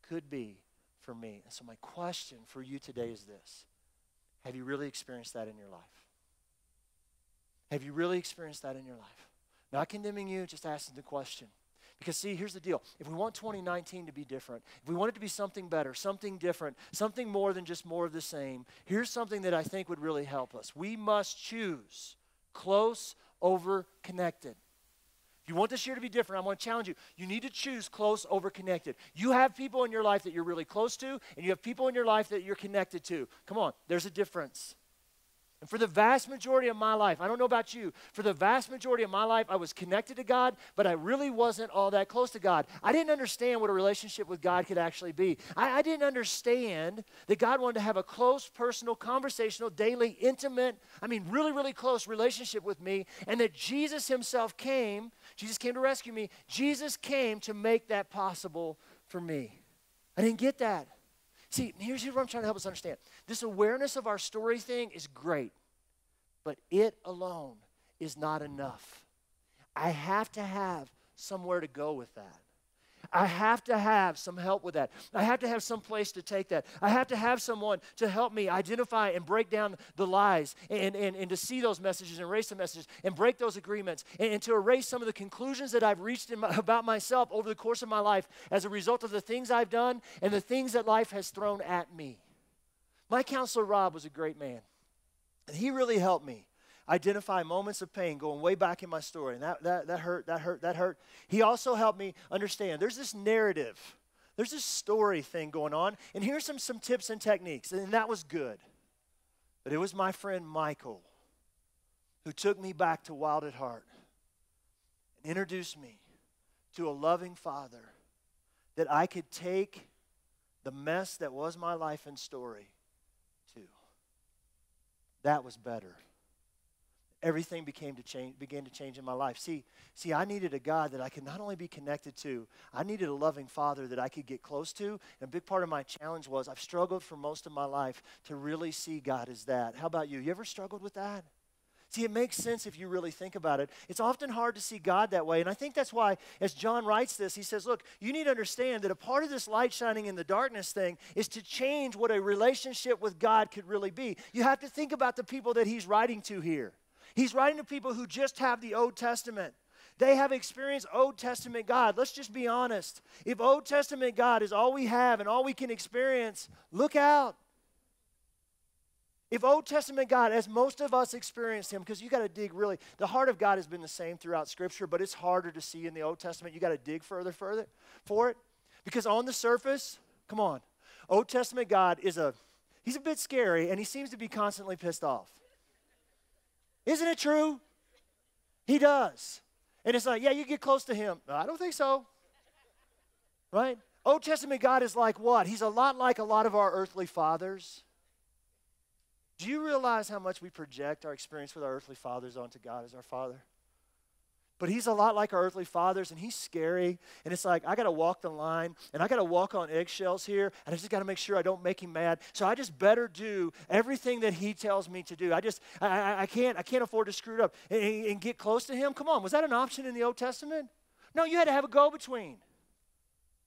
could be for me. And so my question for you today is this. Have you really experienced that in your life? Have you really experienced that in your life? Not condemning you, just asking the question. Because see, here's the deal. If we want 2019 to be different, if we want it to be something better, something different, something more than just more of the same, here's something that I think would really help us. We must choose close over connected. If you want this year to be different, I want to challenge you. You need to choose close over connected. You have people in your life that you're really close to, and you have people in your life that you're connected to. Come on, there's a difference. And for the vast majority of my life, I don't know about you, for the vast majority of my life, I was connected to God, but I really wasn't all that close to God. I didn't understand what a relationship with God could actually be. I didn't understand that God wanted to have a close, personal, conversational, daily, intimate, really, really close relationship with me, and that Jesus himself came, Jesus came to rescue me, Jesus came to make that possible for me. I didn't get that. See, here's what I'm trying to help us understand. This awareness of our story thing is great, but it alone is not enough. I have to have somewhere to go with that. I have to have some help with that. I have to have some place to take that. I have to have someone to help me identify and break down the lies and to see those messages and erase the messages and break those agreements and to erase some of the conclusions that I've reached about myself over the course of my life as a result of the things I've done and the things that life has thrown at me. My counselor, Rob, was a great man, and he really helped me identify moments of pain going way back in my story. And that hurt. He also helped me understand there's this narrative, there's this story thing going on. And here's some tips and techniques. And that was good. But it was my friend Michael who took me back to Wild at Heart and introduced me to a loving Father that I could take the mess that was my life and story to. That was better. Everything began to change in my life. See, I needed a God that I could not only be connected to, I needed a loving Father that I could get close to. And a big part of my challenge was I've struggled for most of my life to really see God as that. How about you? You ever struggled with that? See, it makes sense if you really think about it. It's often hard to see God that way. And I think that's why, as John writes this, he says, look, you need to understand that a part of this light shining in the darkness thing is to change what a relationship with God could really be. You have to think about the people that he's writing to here. He's writing to people who just have the Old Testament. They have experienced Old Testament God. Let's just be honest. If Old Testament God is all we have and all we can experience, look out. If Old Testament God, as most of us experienced him, because you got to dig really, the heart of God has been the same throughout Scripture, but it's harder to see in the Old Testament. You got to dig further for it. Because on the surface, come on, Old Testament God he's a bit scary, and he seems to be constantly pissed off. Isn't it true? He does. And it's like, yeah, you get close to him. No, I don't think so. Right? Old Testament God is like what? He's a lot like a lot of our earthly fathers. Do you realize how much we project our experience with our earthly fathers onto God as our Father? But he's a lot like our earthly fathers, and he's scary. And it's like, I got to walk the line, and I got to walk on eggshells here, and I just got to make sure I don't make him mad. So I just better do everything that he tells me to do. I can't afford to screw it up and get close to him. Come on, was that an option in the Old Testament? No, you had to have a go-between.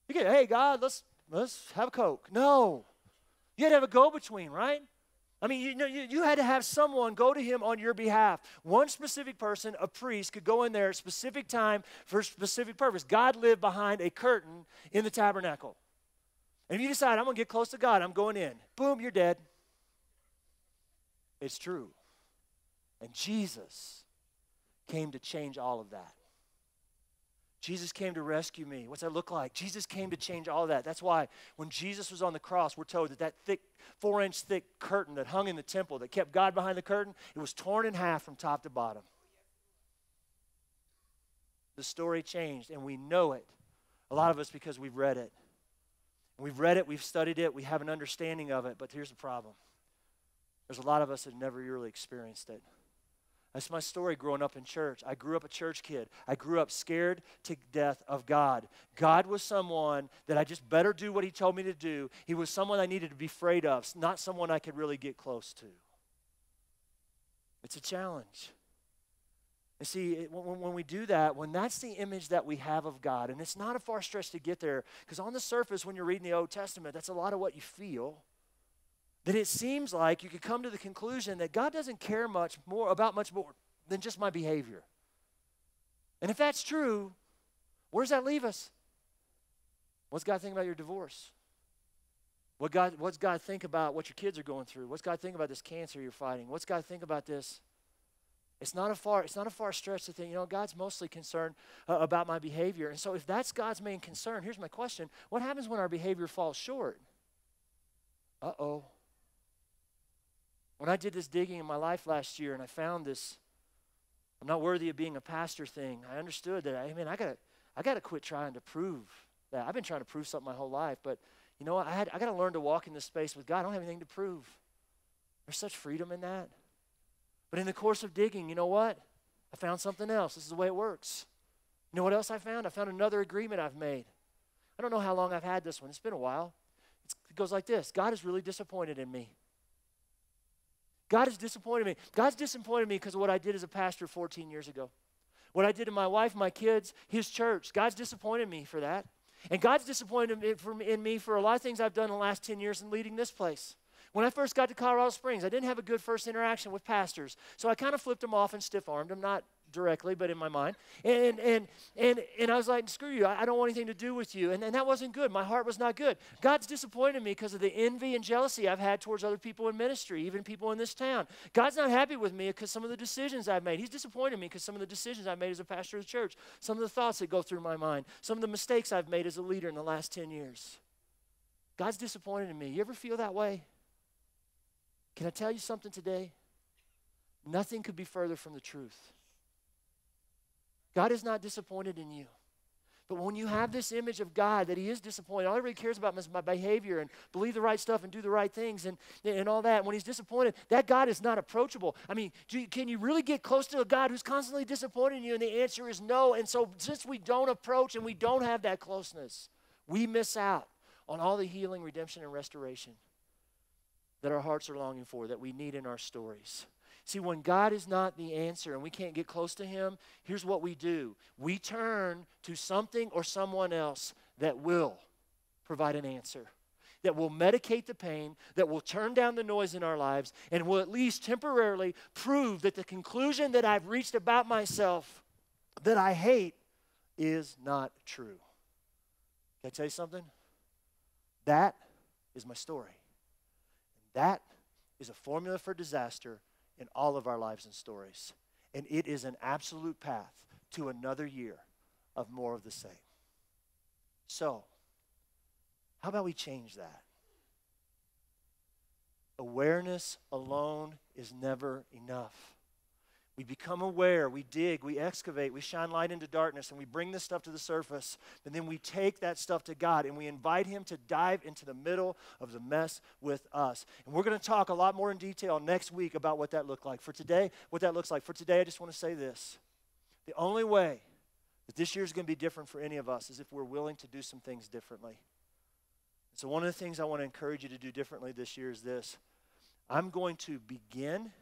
You get, hey, God, let's have a Coke. No. You had to have a go-between, right? I mean, you had to have someone go to him on your behalf. One specific person, a priest, could go in there at a specific time for a specific purpose. God lived behind a curtain in the tabernacle. And if you decide, I'm going to get close to God, I'm going in, boom, you're dead. It's true. And Jesus came to change all of that. Jesus came to rescue me. What's that look like? Jesus came to change all of that. That's why when Jesus was on the cross, we're told that thick, 4-inch thick curtain that hung in the temple that kept God behind the curtain, it was torn in half from top to bottom. The story changed, and we know it. A lot of us because we've read it. We've read it, we've studied it, we have an understanding of it, but here's the problem. There's a lot of us that never really experienced it. That's my story growing up in church. I grew up a church kid. I grew up scared to death of God. God was someone that I just better do what he told me to do. He was someone I needed to be afraid of, not someone I could really get close to. It's a challenge. And see, when we do that, when that's the image that we have of God, and it's not a far stretch to get there, because on the surface, when you're reading the Old Testament, that's a lot of what you feel. Then it seems like you could come to the conclusion that God doesn't care much more than just my behavior. And if that's true, where does that leave us? What's God think about your divorce? What's God think about what your kids are going through? What's God think about this cancer you're fighting? What's God think about this? It's not a far stretch to think, God's mostly concerned about my behavior. And so if that's God's main concern, here's my question. What happens when our behavior falls short? Uh-oh. When I did this digging in my life last year and I found this, I'm not worthy of being a pastor thing, I understood that, I got to quit trying to prove that. I've been trying to prove something my whole life, but you know what? I got to learn to walk in this space with God. I don't have anything to prove. There's such freedom in that. But in the course of digging, you know what? I found something else. This is the way it works. You know what else I found? I found another agreement I've made. I don't know how long I've had this one. It's been a while. It goes like this. God is really disappointed in me. God is disappointed in me. God's disappointed in me because of what I did as a pastor 14 years ago. What I did to my wife, my kids, his church. God's disappointed in me for that. And God's disappointed in me for a lot of things I've done in the last 10 years in leading this place. When I first got to Colorado Springs, I didn't have a good first interaction with pastors. So I kind of flipped them off and stiff-armed them, not directly, but in my mind. And I was like, screw you, I don't want anything to do with you. And that wasn't good. My heart was not good. God's disappointed me because of the envy and jealousy I've had towards other people in ministry, even people in this town. God's not happy with me because some of the decisions I've made. He's disappointed me because some of the decisions I've made as a pastor of the church, some of the thoughts that go through my mind, some of the mistakes I've made as a leader in the last 10 years. God's disappointed in me. You ever feel that way? Can I tell you something today? Nothing could be further from the truth. God is not disappointed in you. But when you have this image of God that he is disappointed, all he really cares about is my behavior and believe the right stuff and do the right things and all that. When he's disappointed, that God is not approachable. I mean, can you really get close to a God who's constantly disappointed in you? And the answer is no. And so since we don't approach and we don't have that closeness, we miss out on all the healing, redemption, and restoration that our hearts are longing for, that we need in our stories. See, when God is not the answer and we can't get close to him, here's what we do. We turn to something or someone else that will provide an answer, that will medicate the pain, that will turn down the noise in our lives, and will at least temporarily prove that the conclusion that I've reached about myself that I hate is not true. Can I tell you something? That is my story. That is a formula for disaster in all of our lives and stories. And it is an absolute path to another year of more of the same. So, how about we change that? Awareness alone is never enough. We become aware, we dig, we excavate, we shine light into darkness, and we bring this stuff to the surface. And then we take that stuff to God, and we invite him to dive into the middle of the mess with us. And we're going to talk a lot more in detail next week about what that looks like. For today, I just want to say this. The only way that this year is going to be different for any of us is if we're willing to do some things differently. So one of the things I want to encourage you to do differently this year is this. I'm going to begin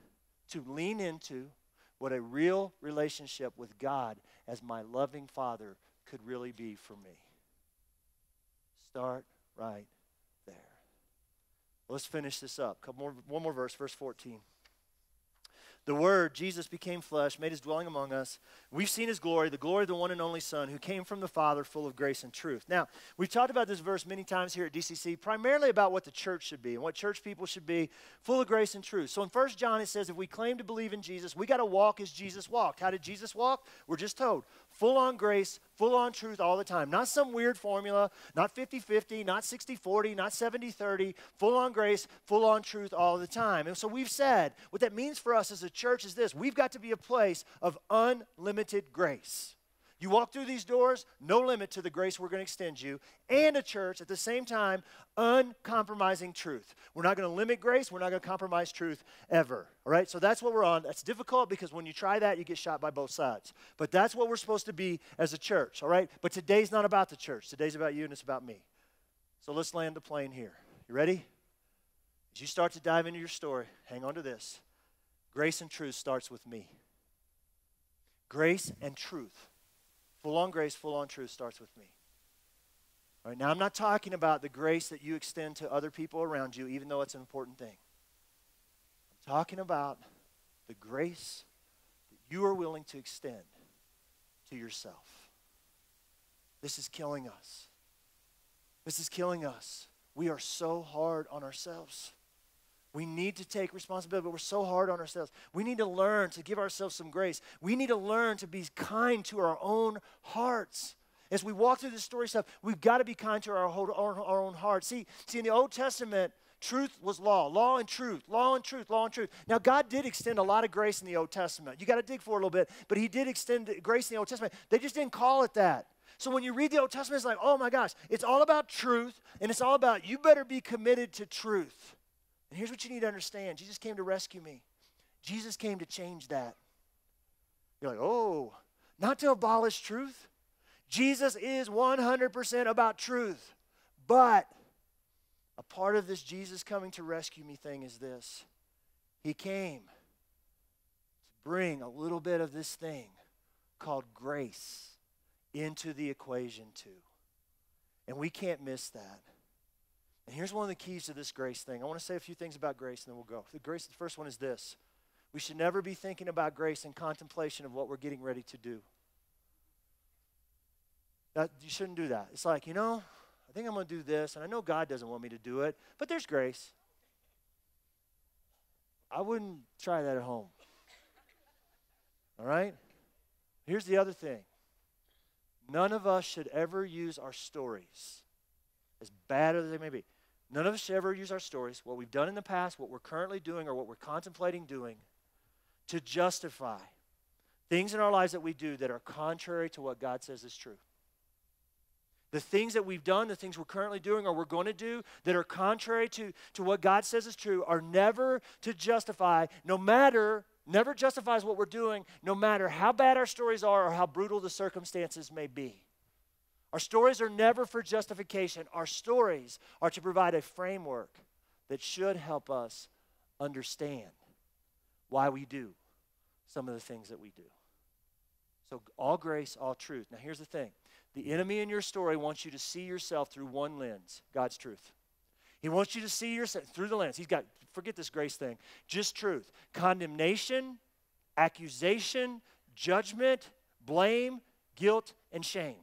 to lean into what a real relationship with God as my loving Father could really be for me. Start right there. Let's finish this up. One more verse, verse 14. The Word, Jesus, became flesh, made his dwelling among us. We've seen his glory, the glory of the one and only Son, who came from the Father, full of grace and truth. Now, we've talked about this verse many times here at DCC, primarily about what the church should be and what church people should be, full of grace and truth. So in 1 John, it says if we claim to believe in Jesus, we got to walk as Jesus walked. How did Jesus walk? We're just told. Full on grace, full on truth all the time. Not some weird formula, not 50-50, not 60-40, not 70-30. Full on grace, full on truth all the time. And so we've said what that means for us as a church is this. We've got to be a place of unlimited grace. You walk through these doors, no limit to the grace we're going to extend you, and a church at the same time, uncompromising truth. We're not going to limit grace. We're not going to compromise truth ever. All right? So that's what we're on. That's difficult because when you try that, you get shot by both sides. But that's what we're supposed to be as a church. All right? But today's not about the church. Today's about you and it's about me. So let's land the plane here. You ready? As you start to dive into your story, hang on to this. Grace and truth starts with me. Grace and truth. Full on grace, full on truth starts with me. All right, now I'm not talking about the grace that you extend to other people around you, even though it's an important thing. I'm talking about the grace that you are willing to extend to yourself. This is killing us. This is killing us. We are so hard on ourselves. We need to take responsibility, but we're so hard on ourselves. We need to learn to give ourselves some grace. We need to learn to be kind to our own hearts. As we walk through this story stuff, we've got to be kind to our own hearts. See, in the Old Testament, truth was law. Law and truth, law and truth, law and truth. Now, God did extend a lot of grace in the Old Testament. You got to dig for it a little bit, but he did extend grace in the Old Testament. They just didn't call it that. So when you read the Old Testament, it's like, oh my gosh, it's all about truth, and it's all about you better be committed to truth. And here's what you need to understand. Jesus came to rescue me. Jesus came to change that. You're like, oh, not to abolish truth. Jesus is 100% about truth. But a part of this Jesus coming to rescue me thing is this. He came to bring a little bit of this thing called grace into the equation too. And we can't miss that. And here's one of the keys to this grace thing. I want to say a few things about grace and then we'll go. The first one is this. We should never be thinking about grace in contemplation of what we're getting ready to do. You shouldn't do that. It's like, I think I'm going to do this, and I know God doesn't want me to do it, but there's grace. I wouldn't try that at home. All right? Here's the other thing. None of us should ever use our stories, as bad as they may be. None of us should ever use our stories, what we've done in the past, what we're currently doing, or what we're contemplating doing, to justify things in our lives that we do that are contrary to what God says is true. The things that we've done, the things we're currently doing or we're going to do that are contrary to what God says is true are never to justify, never justifies what we're doing, no matter how bad our stories are or how brutal the circumstances may be. Our stories are never for justification. Our stories are to provide a framework that should help us understand why we do some of the things that we do. So all grace, all truth. Now here's the thing. The enemy in your story wants you to see yourself through one lens, God's truth. He wants you to see yourself through the lens. Forget this grace thing, just truth. Condemnation, accusation, judgment, blame, guilt, and shame.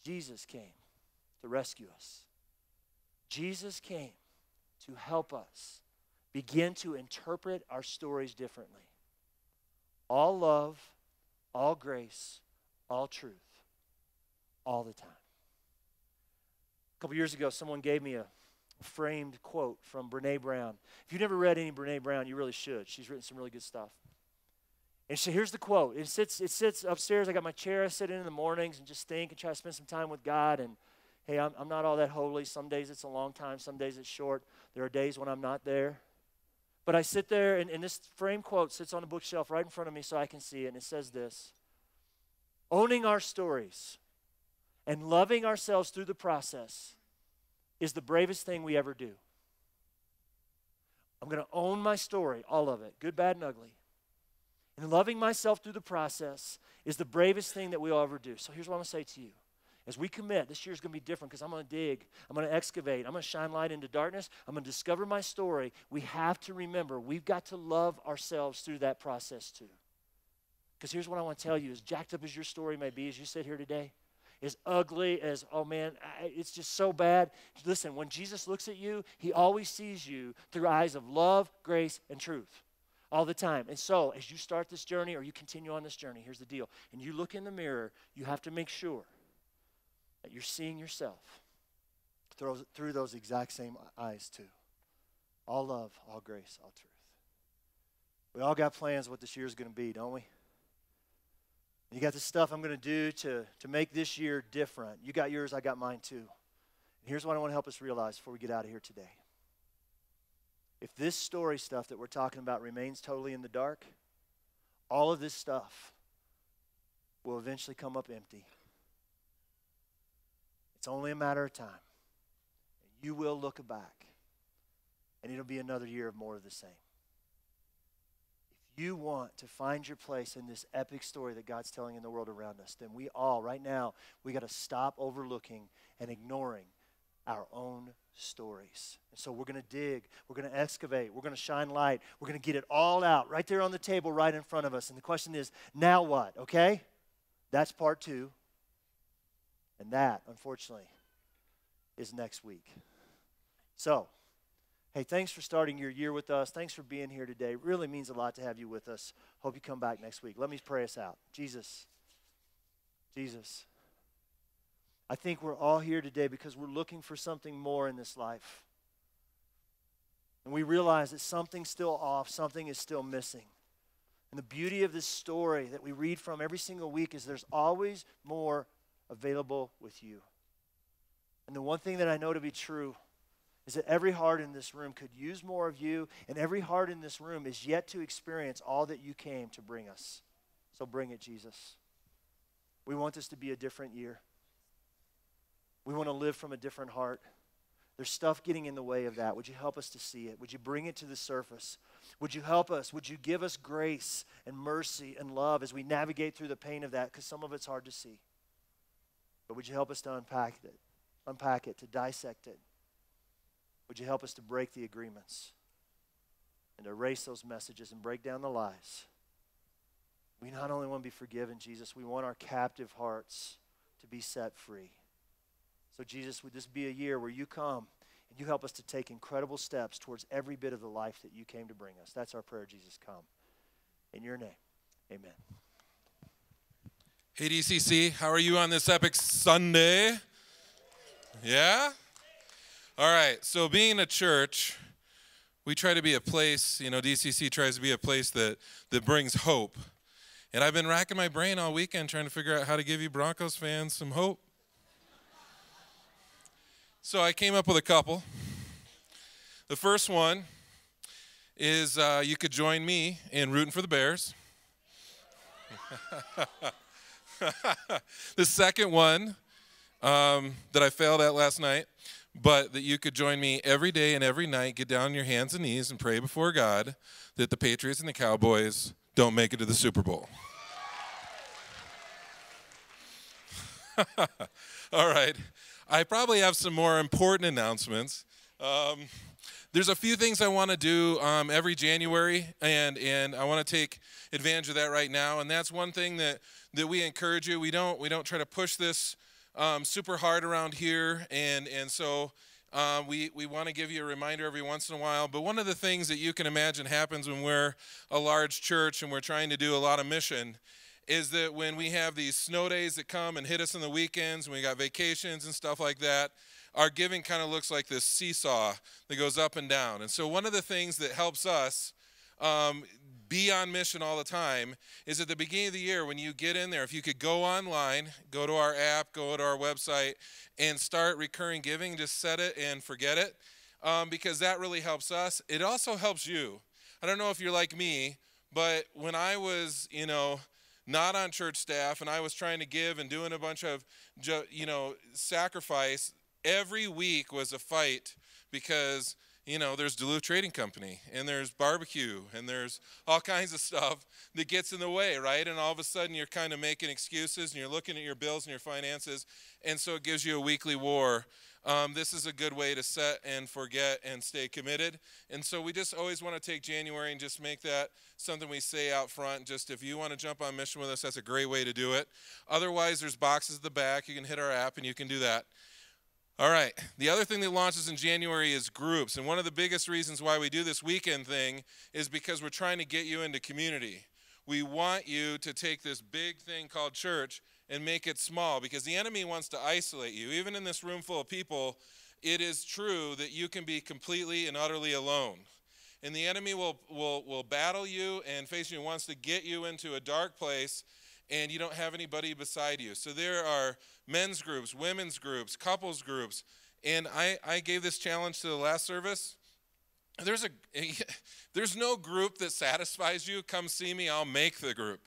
Jesus came to rescue us. Jesus came to help us begin to interpret our stories differently. All love, all grace, all truth, all the time. A couple years ago, someone gave me a framed quote from Brené Brown. If you've never read any Brené Brown, you really should. She's written some really good stuff. And so here's the quote. It sits upstairs. I got my chair. I sit in the mornings and just think and try to spend some time with God. And hey, I'm not all that holy. Some days it's a long time. Some days it's short. There are days when I'm not there. But I sit there, and this framed quote sits on the bookshelf right in front of me so I can see it. And it says this: owning our stories and loving ourselves through the process is the bravest thing we ever do. I'm going to own my story, all of it, good, bad, and ugly. And loving myself through the process is the bravest thing that we'll ever do. So here's what I'm going to say to you. As we commit, this year's going to be different because I'm going to dig, I'm going to excavate, I'm going to shine light into darkness, I'm going to discover my story. We have to remember we've got to love ourselves through that process too. Because here's what I want to tell you, as jacked up as your story may be as you sit here today, as ugly as, oh man, it's just so bad. Listen, when Jesus looks at you, he always sees you through eyes of love, grace, and truth. All the time. And so, as you start this journey or you continue on this journey, here's the deal. And you look in the mirror, you have to make sure that you're seeing yourself through those exact same eyes too. All love, all grace, all truth. We all got plans what this year is going to be, don't we? You got the stuff I'm going to do to make this year different. You got yours, I got mine too. And here's what I want to help us realize before we get out of here today. If this story stuff that we're talking about remains totally in the dark, all of this stuff will eventually come up empty. It's only a matter of time. You will look back, and it'll be another year of more of the same. If you want to find your place in this epic story that God's telling in the world around us, then we all, right now, we got to stop overlooking and ignoring our own stories. And so we're going to dig, we're going to excavate, we're going to shine light, we're going to get it all out right there on the table right in front of us. And the question is, now what, okay? That's part 2. And that, unfortunately, is next week. So, hey, thanks for starting your year with us. Thanks for being here today. It really means a lot to have you with us. Hope you come back next week. Let me pray us out. Jesus, I think we're all here today because we're looking for something more in this life. And we realize that something's still off, something is still missing. And the beauty of this story that we read from every single week is there's always more available with you. And the one thing that I know to be true is that every heart in this room could use more of you, and every heart in this room is yet to experience all that you came to bring us. So bring it, Jesus. We want this to be a different year. We want to live from a different heart. There's stuff getting in the way of that. Would you help us to see it? Would you bring it to the surface? Would you help us? Would you give us grace and mercy and love as we navigate through the pain of that? Because some of it's hard to see. But would you help us to unpack it, to dissect it? Would you help us to break the agreements and to erase those messages and break down the lies? We not only want to be forgiven, Jesus, we want our captive hearts to be set free. So Jesus, would this be a year where you come and you help us to take incredible steps towards every bit of the life that you came to bring us? That's our prayer, Jesus. Come. In your name, amen. Hey, DCC, how are you on this epic Sunday? Yeah? All right, so being a church, we try to be a place, DCC tries to be a place that brings hope. And I've been racking my brain all weekend trying to figure out how to give you Broncos fans some hope. So I came up with a couple. The first one is you could join me in rooting for the Bears. The second one that I failed at last night, but that you could join me every day and every night, get down on your hands and knees and pray before God that the Patriots and the Cowboys don't make it to the Super Bowl. All right. I probably have some more important announcements. There's a few things I want to do every January, and I want to take advantage of that right now. And that's one thing that we encourage you. We don't try to push this super hard around here, and so we want to give you a reminder every once in a while. But one of the things that you can imagine happens when we're a large church and we're trying to do a lot of mission is that when we have these snow days that come and hit us on the weekends, and we got vacations and stuff like that, our giving kind of looks like this seesaw that goes up and down. And so one of the things that helps us be on mission all the time is at the beginning of the year when you get in there, if you could go online, go to our app, go to our website, and start recurring giving, just set it and forget it, because that really helps us. It also helps you. I don't know if you're like me, but when I was, not on church staff and I was trying to give and doing a bunch of, sacrifice, every week was a fight because, You know, there's Duluth Trading Company, and there's barbecue, and there's all kinds of stuff that gets in the way, right? And all of a sudden you're kind of making excuses, and you're looking at your bills and your finances, and so it gives you a weekly war. This is a good way to set and forget and stay committed. And so we just always want to take January and just make that something we say out front. Just if you want to jump on mission with us, that's a great way to do it. Otherwise, there's boxes at the back. You can hit our app, and you can do that. All right, the other thing that launches in January is groups, and one of the biggest reasons why we do this weekend thing is because we're trying to get you into community. We want you to take this big thing called church and make it small, because the enemy wants to isolate you. Even in this room full of people, it is true that you can be completely and utterly alone. And the enemy will battle you and face you and wants to get you into a dark place, and you don't have anybody beside you. So there are men's groups, women's groups, couples groups, and I gave this challenge to the last service. There's no group that satisfies you. Come see me, I'll make the group.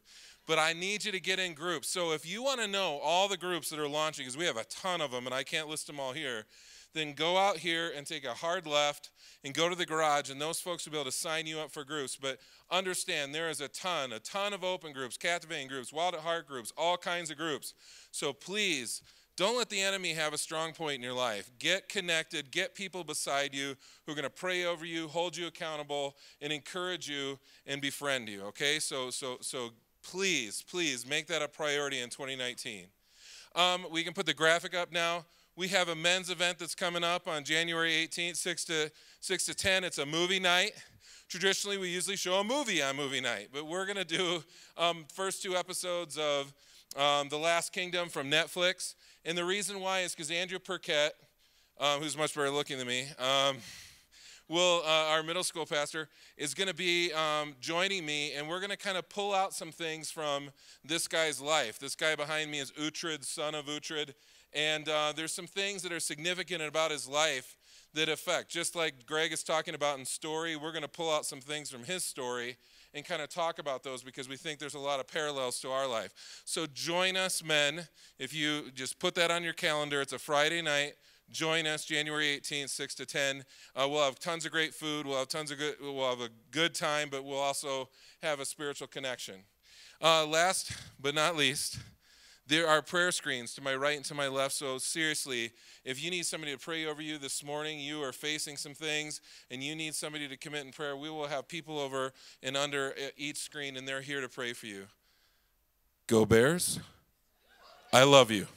But I need you to get in groups. So if you want to know all the groups that are launching, because we have a ton of them, and I can't list them all here, then go out here and take a hard left and go to the garage, and those folks will be able to sign you up for groups. But understand, there is a ton of open groups, captivating groups, wild at heart groups, all kinds of groups. So please, don't let the enemy have a strong point in your life. Get connected, get people beside you who are going to pray over you, hold you accountable, and encourage you and befriend you, okay? So please make that a priority in 2019. We can put the graphic up now. We have a men's event that's coming up on January 18th, 6 to 10. It's a movie night. Traditionally, we usually show a movie on movie night, but we're going to do first 2 episodes of The Last Kingdom from Netflix. And the reason why is because Andrew Perkett, who's much better looking than me, our middle school pastor, is going to be joining me, and we're going to kind of pull out some things from this guy's life. This guy behind me is Uhtred, son of Uhtred, and there's some things that are significant about his life that affect. Just like Greg is talking about in story, we're going to pull out some things from his story and kind of talk about those because we think there's a lot of parallels to our life. So join us, men. If you just put that on your calendar, it's a Friday night. Join us January 18th, 6 to 10. We'll have tons of great food. We'll have a good time, but we'll also have a spiritual connection. Last but not least, there are prayer screens to my right and to my left. So seriously, if you need somebody to pray over you this morning, you are facing some things, and you need somebody to commit in prayer, we will have people over and under each screen, and they're here to pray for you. Go Bears. I love you.